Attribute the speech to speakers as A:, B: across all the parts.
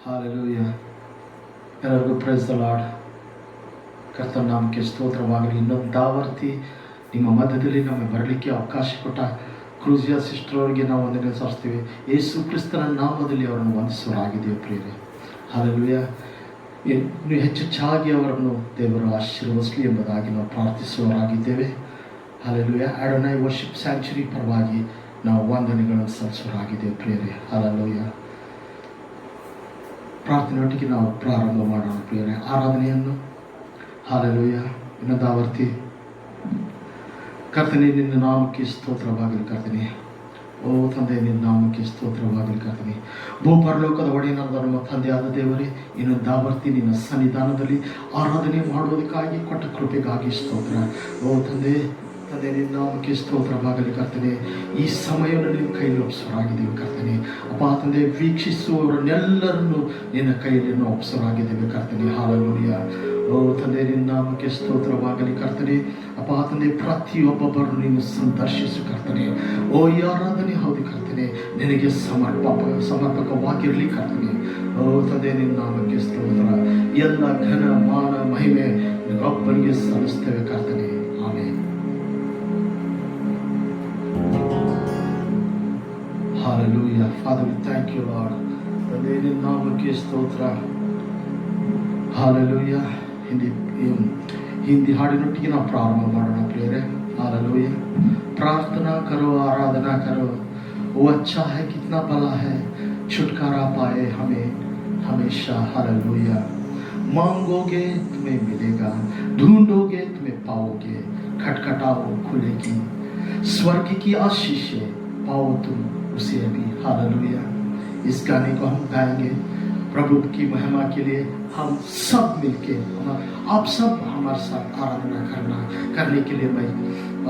A: Hallelujah. ಎಲ್ಲರಿಗೂ praise the lord. ಕರ್ತನ ನಾಮಕ್ಕೆ ಸ್ತೋತ್ರವಾಗಲಿ. ಇನ್ನೊಂದಾವರ್ತಿ ನಿಮ್ಮ ಮಧ್ಯದಲ್ಲಿ ನಮಗೆ ಬರಲಿಕ್ಕೆ ಅವಕಾಶ ಕೊಟ್ಟ ಕ್ರೂಜಿಯಾ ಸಿಸ್ಟರ್ ಅವರಿಗೆ ನಾವು ವಂದನೆ ಸಲ್ಲಿಸ್ತೀವಿ. ಯೇಸು ಕ್ರಿಸ್ತನ ನಾಮದಲ್ಲಿ ಅವರನ್ನು ವಂದಿಸುವರಾಗಿದ್ದೇವೆ ಪ್ರಿಯರೇ. ಹಾಲೆಲೂಯ. ಇನ್ನು ಹೆಚ್ಚೆಚ್ಚಾಗಿ ಅವರನ್ನು ದೇವರು ಆಶೀರ್ವದಿಸಲಿ ಎಂಬುದಾಗಿ ನಾವು ಪ್ರಾರ್ಥಿಸುವವರಾಗಿದ್ದೇವೆ. ಹಾಲೆಲೂಯ. ಅಡೋನೈ ವರ್ಷಿಪ್ ಸ್ಯಾಂಕ್ಚುರಿ ಪರವಾಗಿ ನಾವು ವಂದನೆಗಳನ್ನು ಸಲ್ಲಿಸುವರಾಗಿದ್ದೇವೆ ಪ್ರಿಯರೇ. ಹಾಲೆಲೂಯ. ಪ್ರಾರ್ಥನೆಯೊಟ್ಟಿಗೆ ನಾವು ಪ್ರಾರಂಭ ಮಾಡೋಣ ಪ್ರಿಯರೇ ಆರಾಧನೆಯನ್ನು. ಹಾಲೆಲೂಯ. ಇನ್ನೊಂದಾವರ್ತಿ ಕರ್ತನೆ, ನಿನ್ನ ನಾಮಕ್ಕೆ ಸ್ತೋತ್ರವಾಗಲಿ ಕರ್ತನೆ. ಓ ತಂದೆ, ನಿನ್ನ ನಾಮಕ್ಕೆ ಸ್ತೋತ್ರವಾಗಲಿ ಕರ್ತನೆ. ಭೂಪರಲೋಕದ ಒಡೆಯನಾದ ನಮ್ಮ ತಂದೆಯಾದ ದೇವರೇ, ಇನ್ನೊಂದಾವರ್ತಿ ನಿನ್ನ ಸನ್ನಿಧಾನದಲ್ಲಿ ಆರಾಧನೆ ಮಾಡುವುದಕ್ಕಾಗಿ ಕೊಟ್ಟ ಕೃಪೆಗಾಗಿ ಸ್ತೋತ್ರ. ಓ ತಂದೆ, ನಿನ್ನ ನಾಮಕ್ಕೆ ಸ್ತೋತ್ರವಾಗಲಿ ಕರ್ತನೆ. ಈ ಸಮಯವನ್ನು ನಿನ್ನ ಕೈಯಲ್ಲಿ ಒಪ್ಪಿಸೋರಾಗಿದ್ದೇವೆ ಕರ್ತನೆ. ಅಪ್ಪ ತಂದೆ, ವೀಕ್ಷಿಸುವವರನ್ನೆಲ್ಲರನ್ನು ನಿನ್ನ ಕೈಯಲ್ಲಿ ನಾವು ಒಪ್ಪಿಸೋರಾಗಿದ್ದೇವೆ ಕರ್ತನೆ. ಹಾಲೆಲೂಯ. ಓ ತಂದೆ, ನಿನ್ನ ನಾಮಕ್ಕೆ ಸ್ತೋತ್ರವಾಗಲಿ ಕರ್ತನೆ. ಅಪ್ಪ ತಂದೆ, ಪ್ರತಿಯೊಬ್ಬೊಬ್ಬರನ್ನು ನೀನು ಸಂದರ್ಶಿಸು ಕರ್ತನೆ. ಓ ಈ ಆರಾಧನೆ ಹೌದು ಕರ್ತನೆ, ನಿನಗೆ ಸಮರ್ಪಕವಾಗಿರಲಿ ಕರ್ತನೆ. ಓ ತಂದೆ, ನಿನ್ನ ನಾಮಕ್ಕೆ ಸ್ತೋತ್ರ. ಎಲ್ಲ ಘನ ಮಾನ ಮಹಿಮೆ ಒಬ್ಬನಿಗೆ ಸಲ್ಲಿಸ್ತೇವೆ ಕರ್ತನೆ. Amen. Hallelujah. Father, we thank you, Lord. ತಂದೆ, ನಿನ್ನ ನಾಮಕ್ಕೆ ಸ್ತೋತ್ರ. ಹಾಲೆಲೂಯ. ಹಿಂದಿ ಹಾಡಿನೊಟ್ಟಿಗೆ ನಾವು ಪ್ರಾರಂಭ ಮಾಡೋಣ ಪ್ರಿಯರೇ. हालेलुया. प्रार्थना करो, आराधना करो, वो अच्छा है, कितना भला है, छुटकारा पाए हमें हमेशा. हालेलुया. मांगोगे तुम्हें मिलेगा, ढूंढोगे तुम्हें पाओगे, खटखटाओ खुलेगी, स्वर्ग की आशीष पाओ तुम उसे अभी. हालेलुया. इस गाने को हम गाएंगे प्रभु की महिमा के लिए. हम सब मिलके, आप सब हमारे साथ आराधना करने के लिए मैं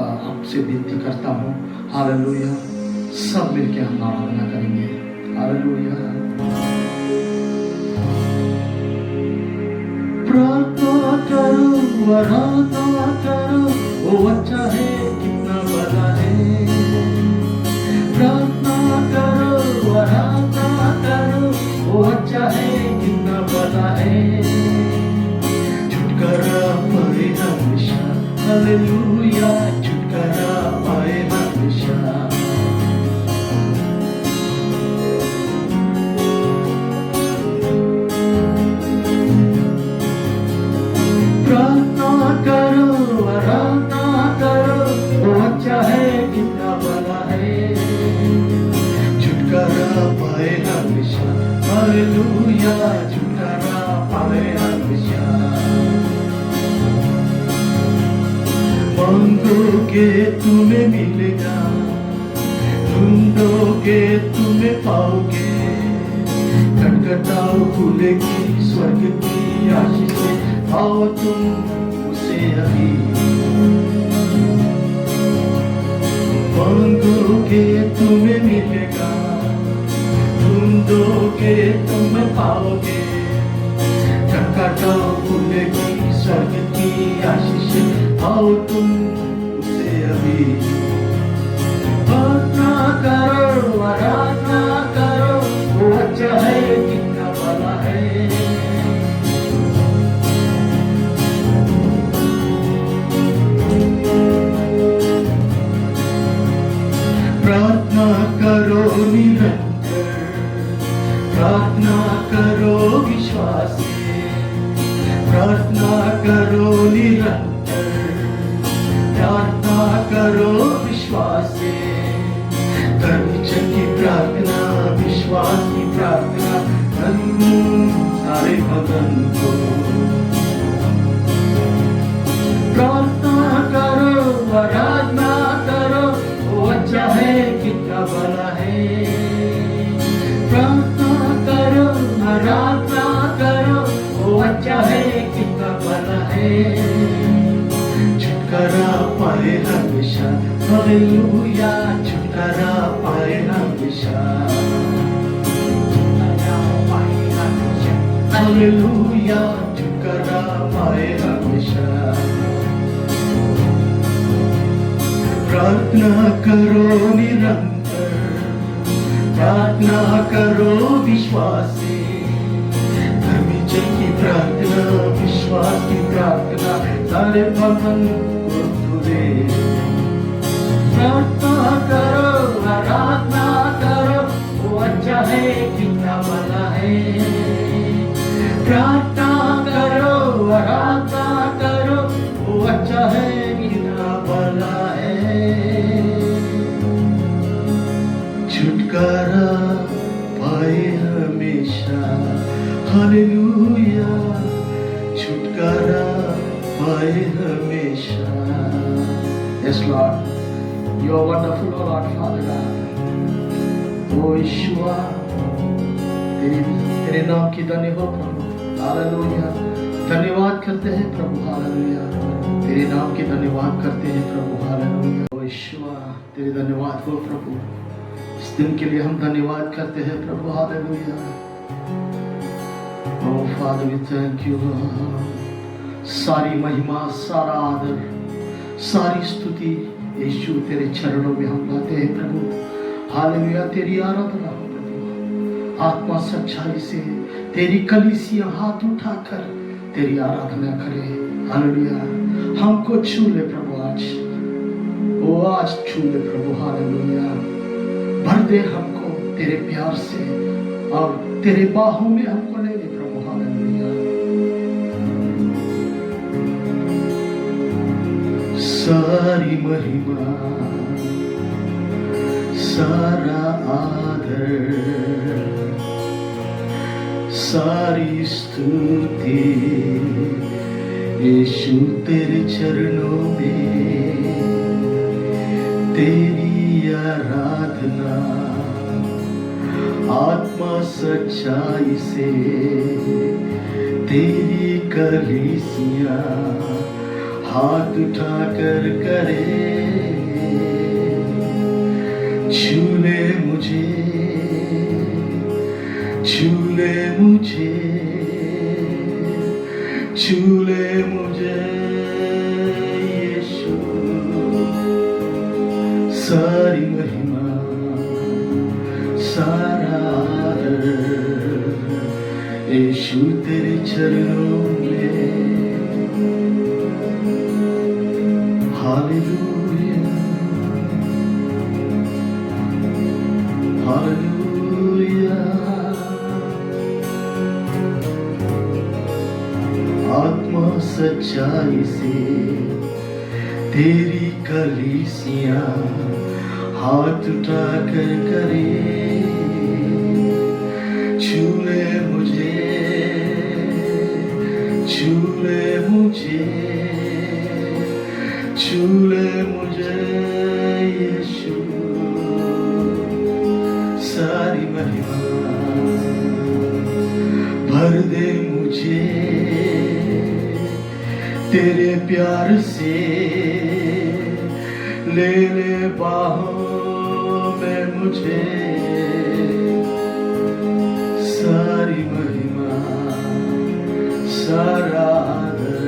A: आपसे विनती करता हूँ. हालेलुया. सब मिलके हम आराधना करेंगे. हालेलुया. प्रार्थना करो, आराधना करो, वो अच्छा है, कितना बड़ा है. प्रार्थना करो, आराधना करो, वो अच्छा है, कितना बड़ा है. छुटकारा पाए हमेशा. हालेलुया. छुटकारा पाए हमेशा. प्रार्थना करो, आराधना करो, वो अच्छा है, कितना बड़ा है. छुटकारा पाए हमेशा. हालेलुया. छुटकारा पाए हमेशा. मांगोगे तुम्हें मिलेगा, ढूंढोगे तुम्हें पाओगे, खटखटाओ खुलेगी, स्वर्ग की आशीष से आओ तुम उसे अभी. मांगोगे तुम्हें मिलेगा, ढूंढोगे तुम पाओगे, खटखटाओ खुलेगी, स्वर्ग की आशीष आओ तुम उसे अभी. प्रार्थना करो, आराधना करो, वो अच्छा है, कितना भला है. प्रार्थना करो निरंतर, प्रार्थना करो विश्वास से, प्रार्थना करो निरंतर, प्रार्थना करो विश्वास से. धर्मचन की प्रार्थना, विश्वास की प्रार्थना, सारे भगन को. प्रार्थना करो, आराधना करो, वो अच्छा है, कितना भला है. प्रार्थना करो, आराधना करो, वो अच्छा है, कितना भला है. छुटकारा पाए हमेशा. हालेलुया. छुटकारा पाए हमेशा. हालेलुया. छुटकारा पाए हमेशा. प्रार्थना करो निरंतर, प्रार्थना करो विश्वास से, जय की प्रार्थना, विश्वास की प्रार्थना, सारे बंधन को तुझे प्रार्थना करो, आराधना करो, वो अच्छा है कितना भला है। प्रार्थना करो, आराधना करो, वो अच्छा है कितना भला है। छुटकारा पाए हमेशा, हालेलुया, छुटकारा पाए हमेशा। Yes Lord, you are wonderful, O Lord Father God। ओ यीशुआ, तेरे नाम की धन्य हो प्रभु, हालेलुया। धन्यवाद करते हैं प्रभु, हालेलुया। तेरे नाम की धन्यवाद करते हैं प्रभु, हालेलुया। ओ यीशुआ, तेरे धन्यवाद हो प्रभु, इस दिन के लिए हम धन्यवाद करते हैं प्रभु, hallelujah. O father we thank you. सारी महिमा, सारा आदर, सारी स्तुति यीशु तेरे चरणों में हम लाते हैं प्रभु, हालेलुया। तेरी आराधना हो प्रभु, आत्मा सच्चाई से तेरी कलीसिया हाथ उठाकर तेरी आराधना करे, हालेलुया। हमको छू ले प्रभु आज, वो आज छू ले प्रभु, हालेलुया। भर दे हमको तेरे प्यार से और तेरे बाहों में हमको ले ले प्रभु, हालेलुया। सारी महिमा, सारा आदर, सारी स्तुति यीशु तेरे चरणों में, तेरी आराधना आत्मा सच्चाई से तेरी कलीसिया हाथ उठाकर करे। छू ले मुझे, छू ले मुझे, छू ले मुझे यीशु। सारी महिमा, सारा आदर यीशु तेरे चरणों में, हालेलुया, हालेलुया। आत्मा सच्चाई से तेरी कलीसिया हाथ उठाकर करे। छू ले मुझे, छू ले मुझे, छू ले मुझे यीशु। सारी महिमा भर दे मुझे तेरे प्यार से, ले ले बाहों में मुझे। सारी महिमा, सारा आदर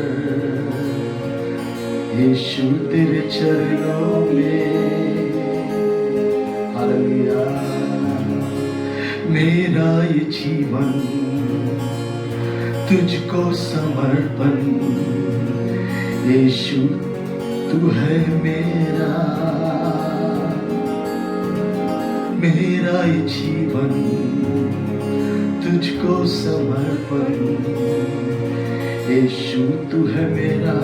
A: यीशु तेरे चरणों में, हालेलुया। मेरा ये जीवन तुझको समर्पण, यीशु तू है मेरा। मेरा ये जीवन तुझको समर्पण, यीशु तू है मेरा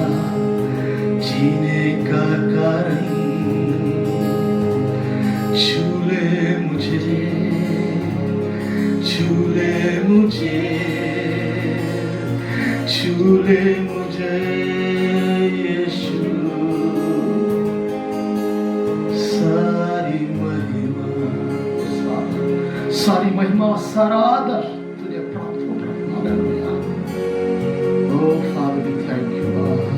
A: जीने का कारण। छू ले मुझे, छू ले मुझे, छू ले मुझे यीशु। सारी महिमा, सारी महिमा, सारा आदर तुझे प्राप्त हो प्रभु, hallelujah. O father we thank you Lord.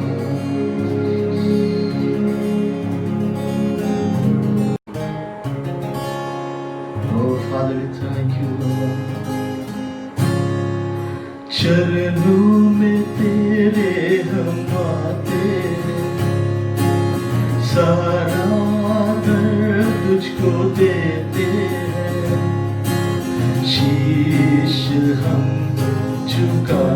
A: Father, we thank you, Lord। चरणों में तेरे हम आते हैं, सारा आदर तुझको देते हैं। शीश हम झुका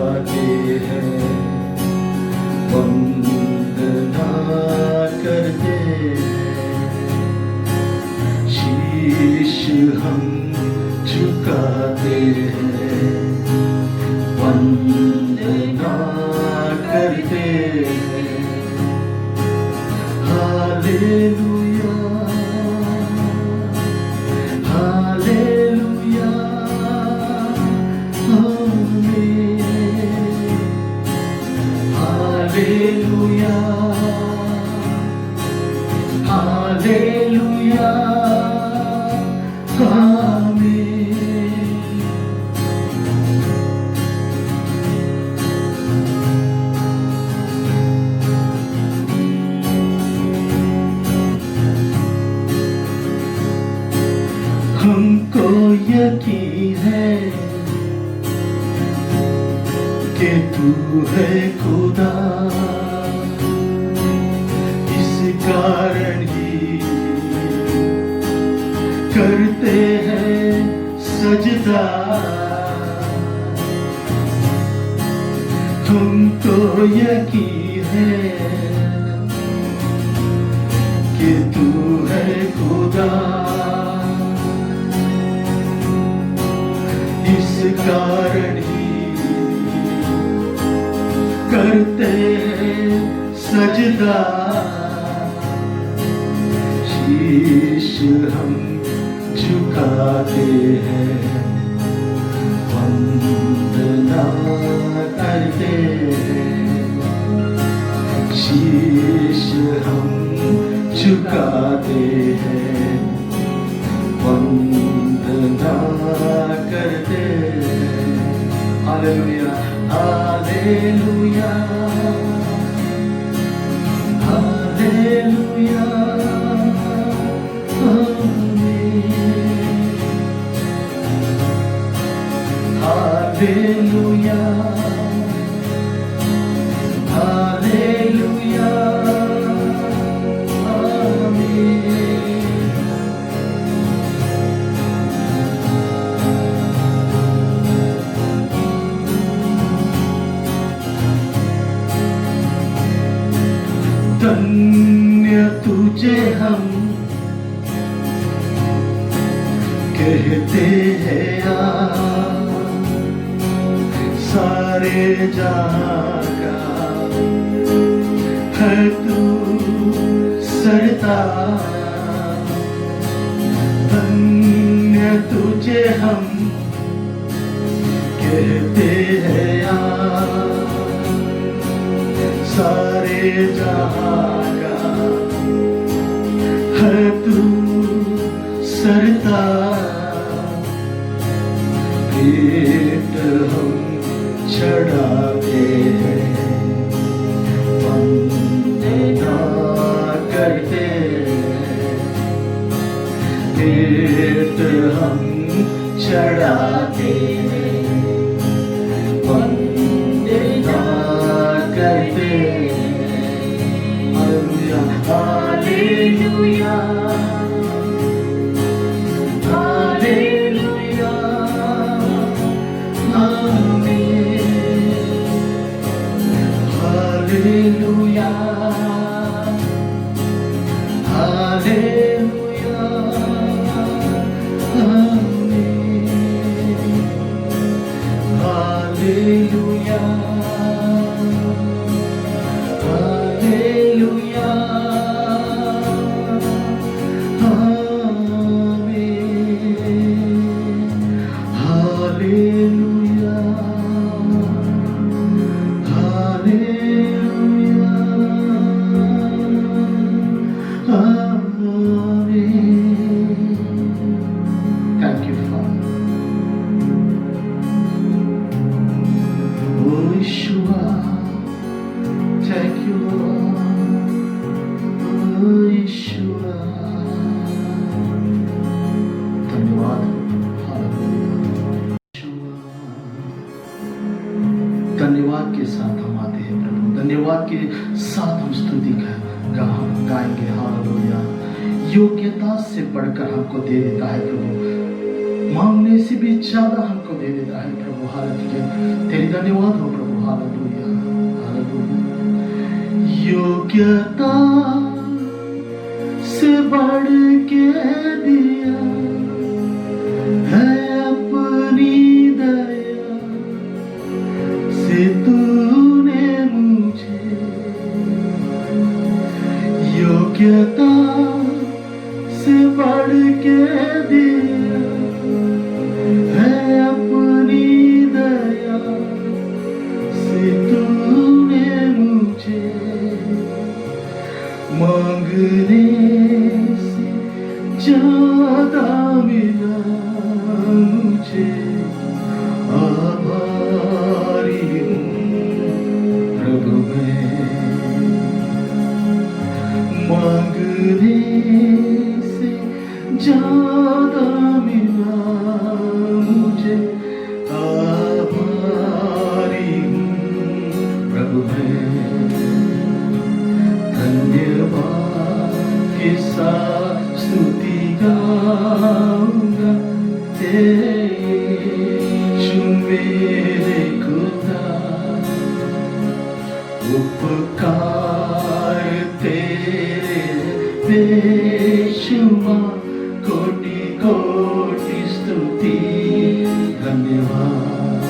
A: वंदना करते हैं। हालेलुया, हालेलुया, आमीन। हालेलुया, हालेलुया, आमीन। हमको यकीन है कि तू है खुदा, इस कारण ही करते हैं सजदा। हमको यकीन है कि तू है खुदा, इस कारण ही करते हैं सजदा। शीश हम झुकाते हैं, वंदना करते हैं। शीश हम झुकाते हैं, वंदना करते हैं। हालेलुया, हालेलुया, हालेलुया, आमीन। हालेलुया, हालेलुया, आमीन। धन्य तुझे हम कहते हैं यार, सारे जहां का है तू सरदार। धन्य तुझे हम कहते हैं यार, सारे जहां का है तू सरदार। भेंट हम चढ़ाते हैं, वंदना करते हैं। भेंट हम चढ़ाते हैं, वंदना करते हैं। हालेलुया, हालेलुया, आमीन। हालेलुया, हालेलुया, आमीन। हालेलुया, हालेलुया, आमीन। हालेलुया, हालेलुया, आमीन। Thank you, Father. Oh, Yeshua, thank you, Lord. Oh, Yeshua. धन्यवाद, हालेलुया। धन्यवाद के साथ हम आते हैं प्रभु, धन्यवाद के साथ हम स्तुति गाएंगे। हालेलुया। योग्यता से बढ़कर हमको दे देता है प्रभु, मांगने से भी ज्यादा हमको दे देता है प्रभु। हालेलुया, तेरी धन्यवाद हो प्रभु। Hallelujah, hallelujah. योग्यता से बढ़ के दिया है अपनी दया, मेरे खुदा उपकार तेरे बेशुमार, कोटि कोटि स्तुति धन्यवाद,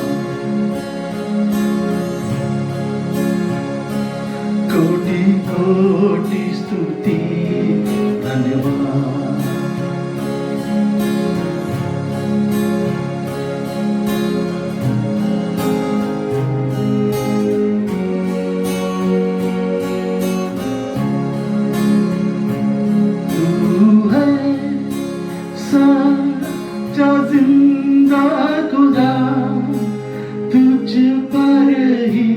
A: कोटि कोटि स्तुति धन्यवाद। जिंदा खुदा तुझ पर ही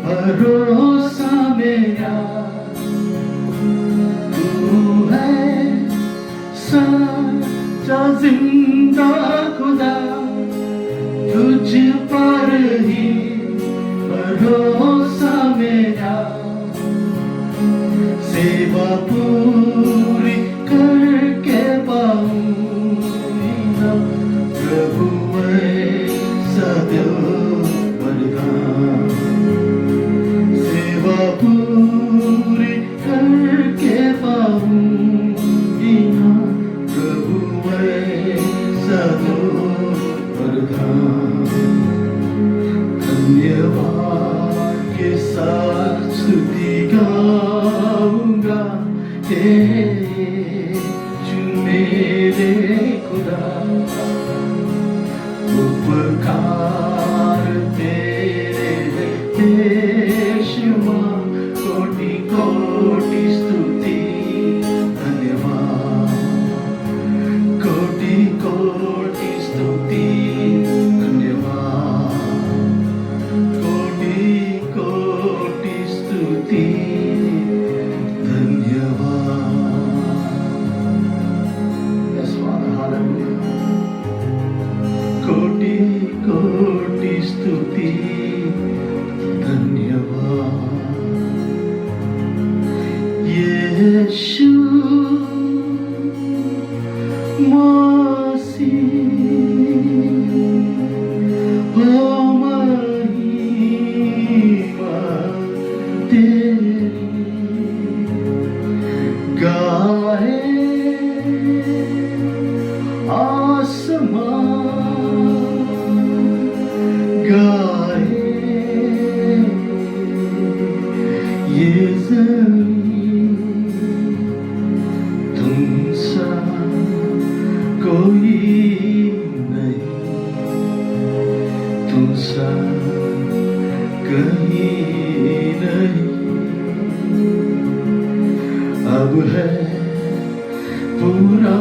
A: भरोसा मेरा, तू है सच्चा जिंदा खुदा तुझ पर ही भरोसा मेरा, सेवा पूरी करके पाऊं प्रभु सदैव वरदान, सेवा पूरी करके पाऊंगा प्रभु सदैव वरदान। धन्यवाद के साथ स्तुति गाऊंगा तू मेरे खुदा, उपकार तेरे बेशुमार, कोटि कोटि स्तुति धन्यवाद, कोटि कोटि स्तुति धन्यवाद, कोटि कोटि स्तुति धन्यवाद। Yes, Father, hallelujah. कोटि कोटि स्तुति धन्यवाद। यीशु मसीह हो महिमा तेरी, गाए आसमान गाए ये ज़मीन, तुमसा कोई नहीं, तुमसा कहीं नहीं। अब है पूरा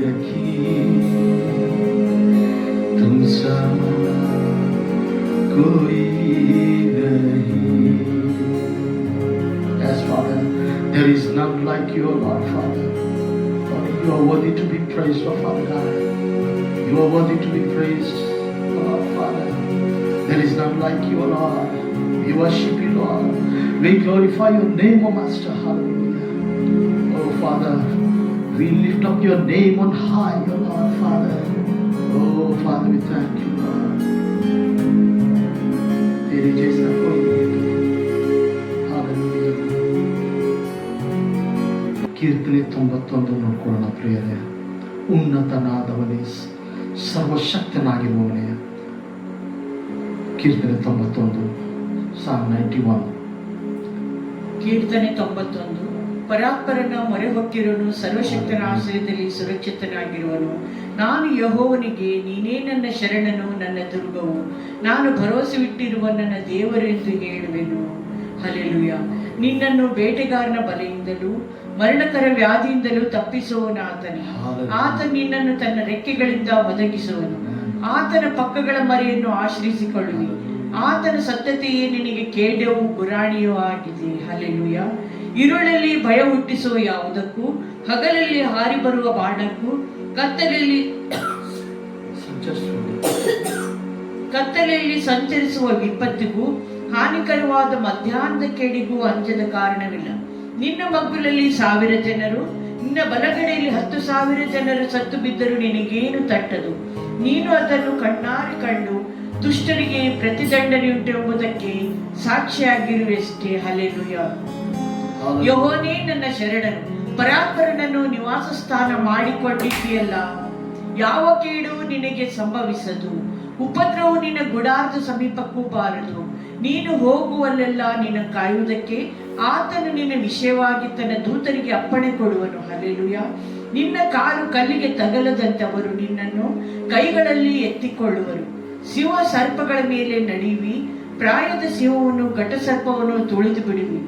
A: यकीन, तुमसा कोई नहीं। Yes, Father, there is none like you, Lord, Father. Lord, you are worthy to be praised, Lord, Father God. You are worthy to be praised, Lord, Father. There is none like you, Lord. We worship you, Lord. We glorify your name, O Master. Hallelujah. Oh, Father, we lift up your name on high, O Lord, Father. Oh, Father, we thank you, Lord. तेरे जैसा कोई नहीं। Hallelujah. ಕೀರ್ತನೆ 91 ನೋಡ್ಕೊಳ್ಳೋಣ ಪ್ರಿಯರೇ. ಉನ್ನತನಾದವನೇ, ಸರ್ವಶಕ್ತನಾಗಿರುವವನೇ. ಕೀರ್ತನೆ 91, Psalm 91.
B: ಕೀರ್ತನೆ 91. ಪರಾತ್ಪರನ ಮೊರೆ ಹೊಕ್ಕಿರುವನು, ಸರ್ವಶಕ್ತನ ಆಶ್ರಯದಲ್ಲಿ ಸುರಕ್ಷಿತನಾಗಿರುವನು. ನಾನು ಯೆಹೋವನಿಗೆ, ನೀನೇ ನನ್ನ ಶರಣನು, ನನ್ನ ದುರ್ಗವು, ನಾನು ಭರವಸೆವಿಟ್ಟಿರುವ ನನ್ನ ದೇವರು ಎಂದು ಹೇಳುವೆನು. ಹಲ್ಲೆಲೂಯ. ನಿನ್ನನ್ನು ಬೇಟೆಗಾರನ ಬಲೆಯಿಂದಲೂ ಮರಣಕರ ವ್ಯಾಧಿಯಿಂದಲೂ ತಪ್ಪಿಸುವವನು ಆತನೇ. ಆತ ನಿನ್ನನ್ನು ತನ್ನ ರೆಕ್ಕೆಗಳಿಂದ ಒದಗಿಸುವನು. ಆತನ ಪಕ್ಕಗಳ ಮರೆಯನ್ನು ಆಶ್ರಯಿಸಿಕೊಳ್ಳುವಿ. ಆತನ ಸತ್ಯತೆಯೇ ನಿನಗೆ ಕೇಡವೂ ಗುರಾಣಿಯೂ ಆಗಿದೆ. ಹಲ್ಲೆಲೂಯ. ഇരുಳಲ್ಲಿ ಭಯ ಹುಟ್ಟಿಸುವ ಯಾವುದಕ್ಕೂ, ಹಗಲಲ್ಲಿ ಹಾರಿ ಬರುವ ಬಾಣಕ್ಕೂ, ಕತ್ತಲೆಯಲ್ಲಿ ಸಂಚರಿಸುವ ವಿಪತ್ತಿಗೂ, ಹಾನಿಕರವಾದ ಮಧ್ಯಾಹ್ನದ ಕೇಡಿಗೂ ಅಂಜದ ಕಾರಣವಿಲ್ಲ. ನಿನ್ನ ಮಗ್ಗುಲಲ್ಲಿ 1000 ಜನರು, ನಿನ್ನ ಬಲಗಡೆಯಲ್ಲಿ 10,000 ಜನರು ಸತ್ತು ಬಿದ್ದರೂ ನಿನಗೇನು ತಟ್ಟದು. ನೀನು ಅದನ್ನು ಕಣ್ಣಾರೆ ಕಂಡು ದುಷ್ಟರಿಗೆ ಪ್ರತಿದಂಡನೆಯುಂಟೆಂಬುದಕ್ಕೆ ಸಾಕ್ಷಿಯಾಗಿರುವಷ್ಟೇ. ಹಲ್ಲೆಲೂಯಾ. ಯೆಹೋವನೇ ನನ್ನ ಶರಣನು, ಪರಾತ್ಪರನನ್ನು ನಿವಾಸ ಸ್ಥಾನ ಮಾಡಿಕೊಂಡಿದ್ದೀಯಲ್ಲ. ಯಾವ ಕೇಡು ನಿನಗೆ ಸಂಭವಿಸದು, ಉಪದ್ರವವು ನಿನ್ನ ಗುಡಾರದ ಸಮೀಪಕ್ಕೂ ಬಾರದು. ನೀನು ಹೋಗುವಲ್ಲೆಲ್ಲ ನಿನ್ನ ಕಾಯುವುದಕ್ಕೆ ಆತನು ನಿನ್ನ ವಿಷಯವಾಗಿ ತನ್ನ ದೂತರಿಗೆ ಅಪ್ಪಣೆ ಕೊಡುವನು. ಹಲ್ಲೆಲೂಯಾ. ನಿನ್ನ ಕಾಲು ಕಲ್ಲಿಗೆ ತಗಲದಂತೆ ಅವರು ನಿನ್ನನ್ನು ಕೈಗಳಲ್ಲಿ ಎತ್ತಿಕೊಳ್ಳುವರು. ಸಿಂಹ ಸರ್ಪಗಳ ಮೇಲೆ ನಡೆಯುವಿ, ಪ್ರಾಯದ ಸಿಂಹವನ್ನು ಘಟಸರ್ಪವನ್ನು ತುಳಿದು ಬಿಡುವಿ.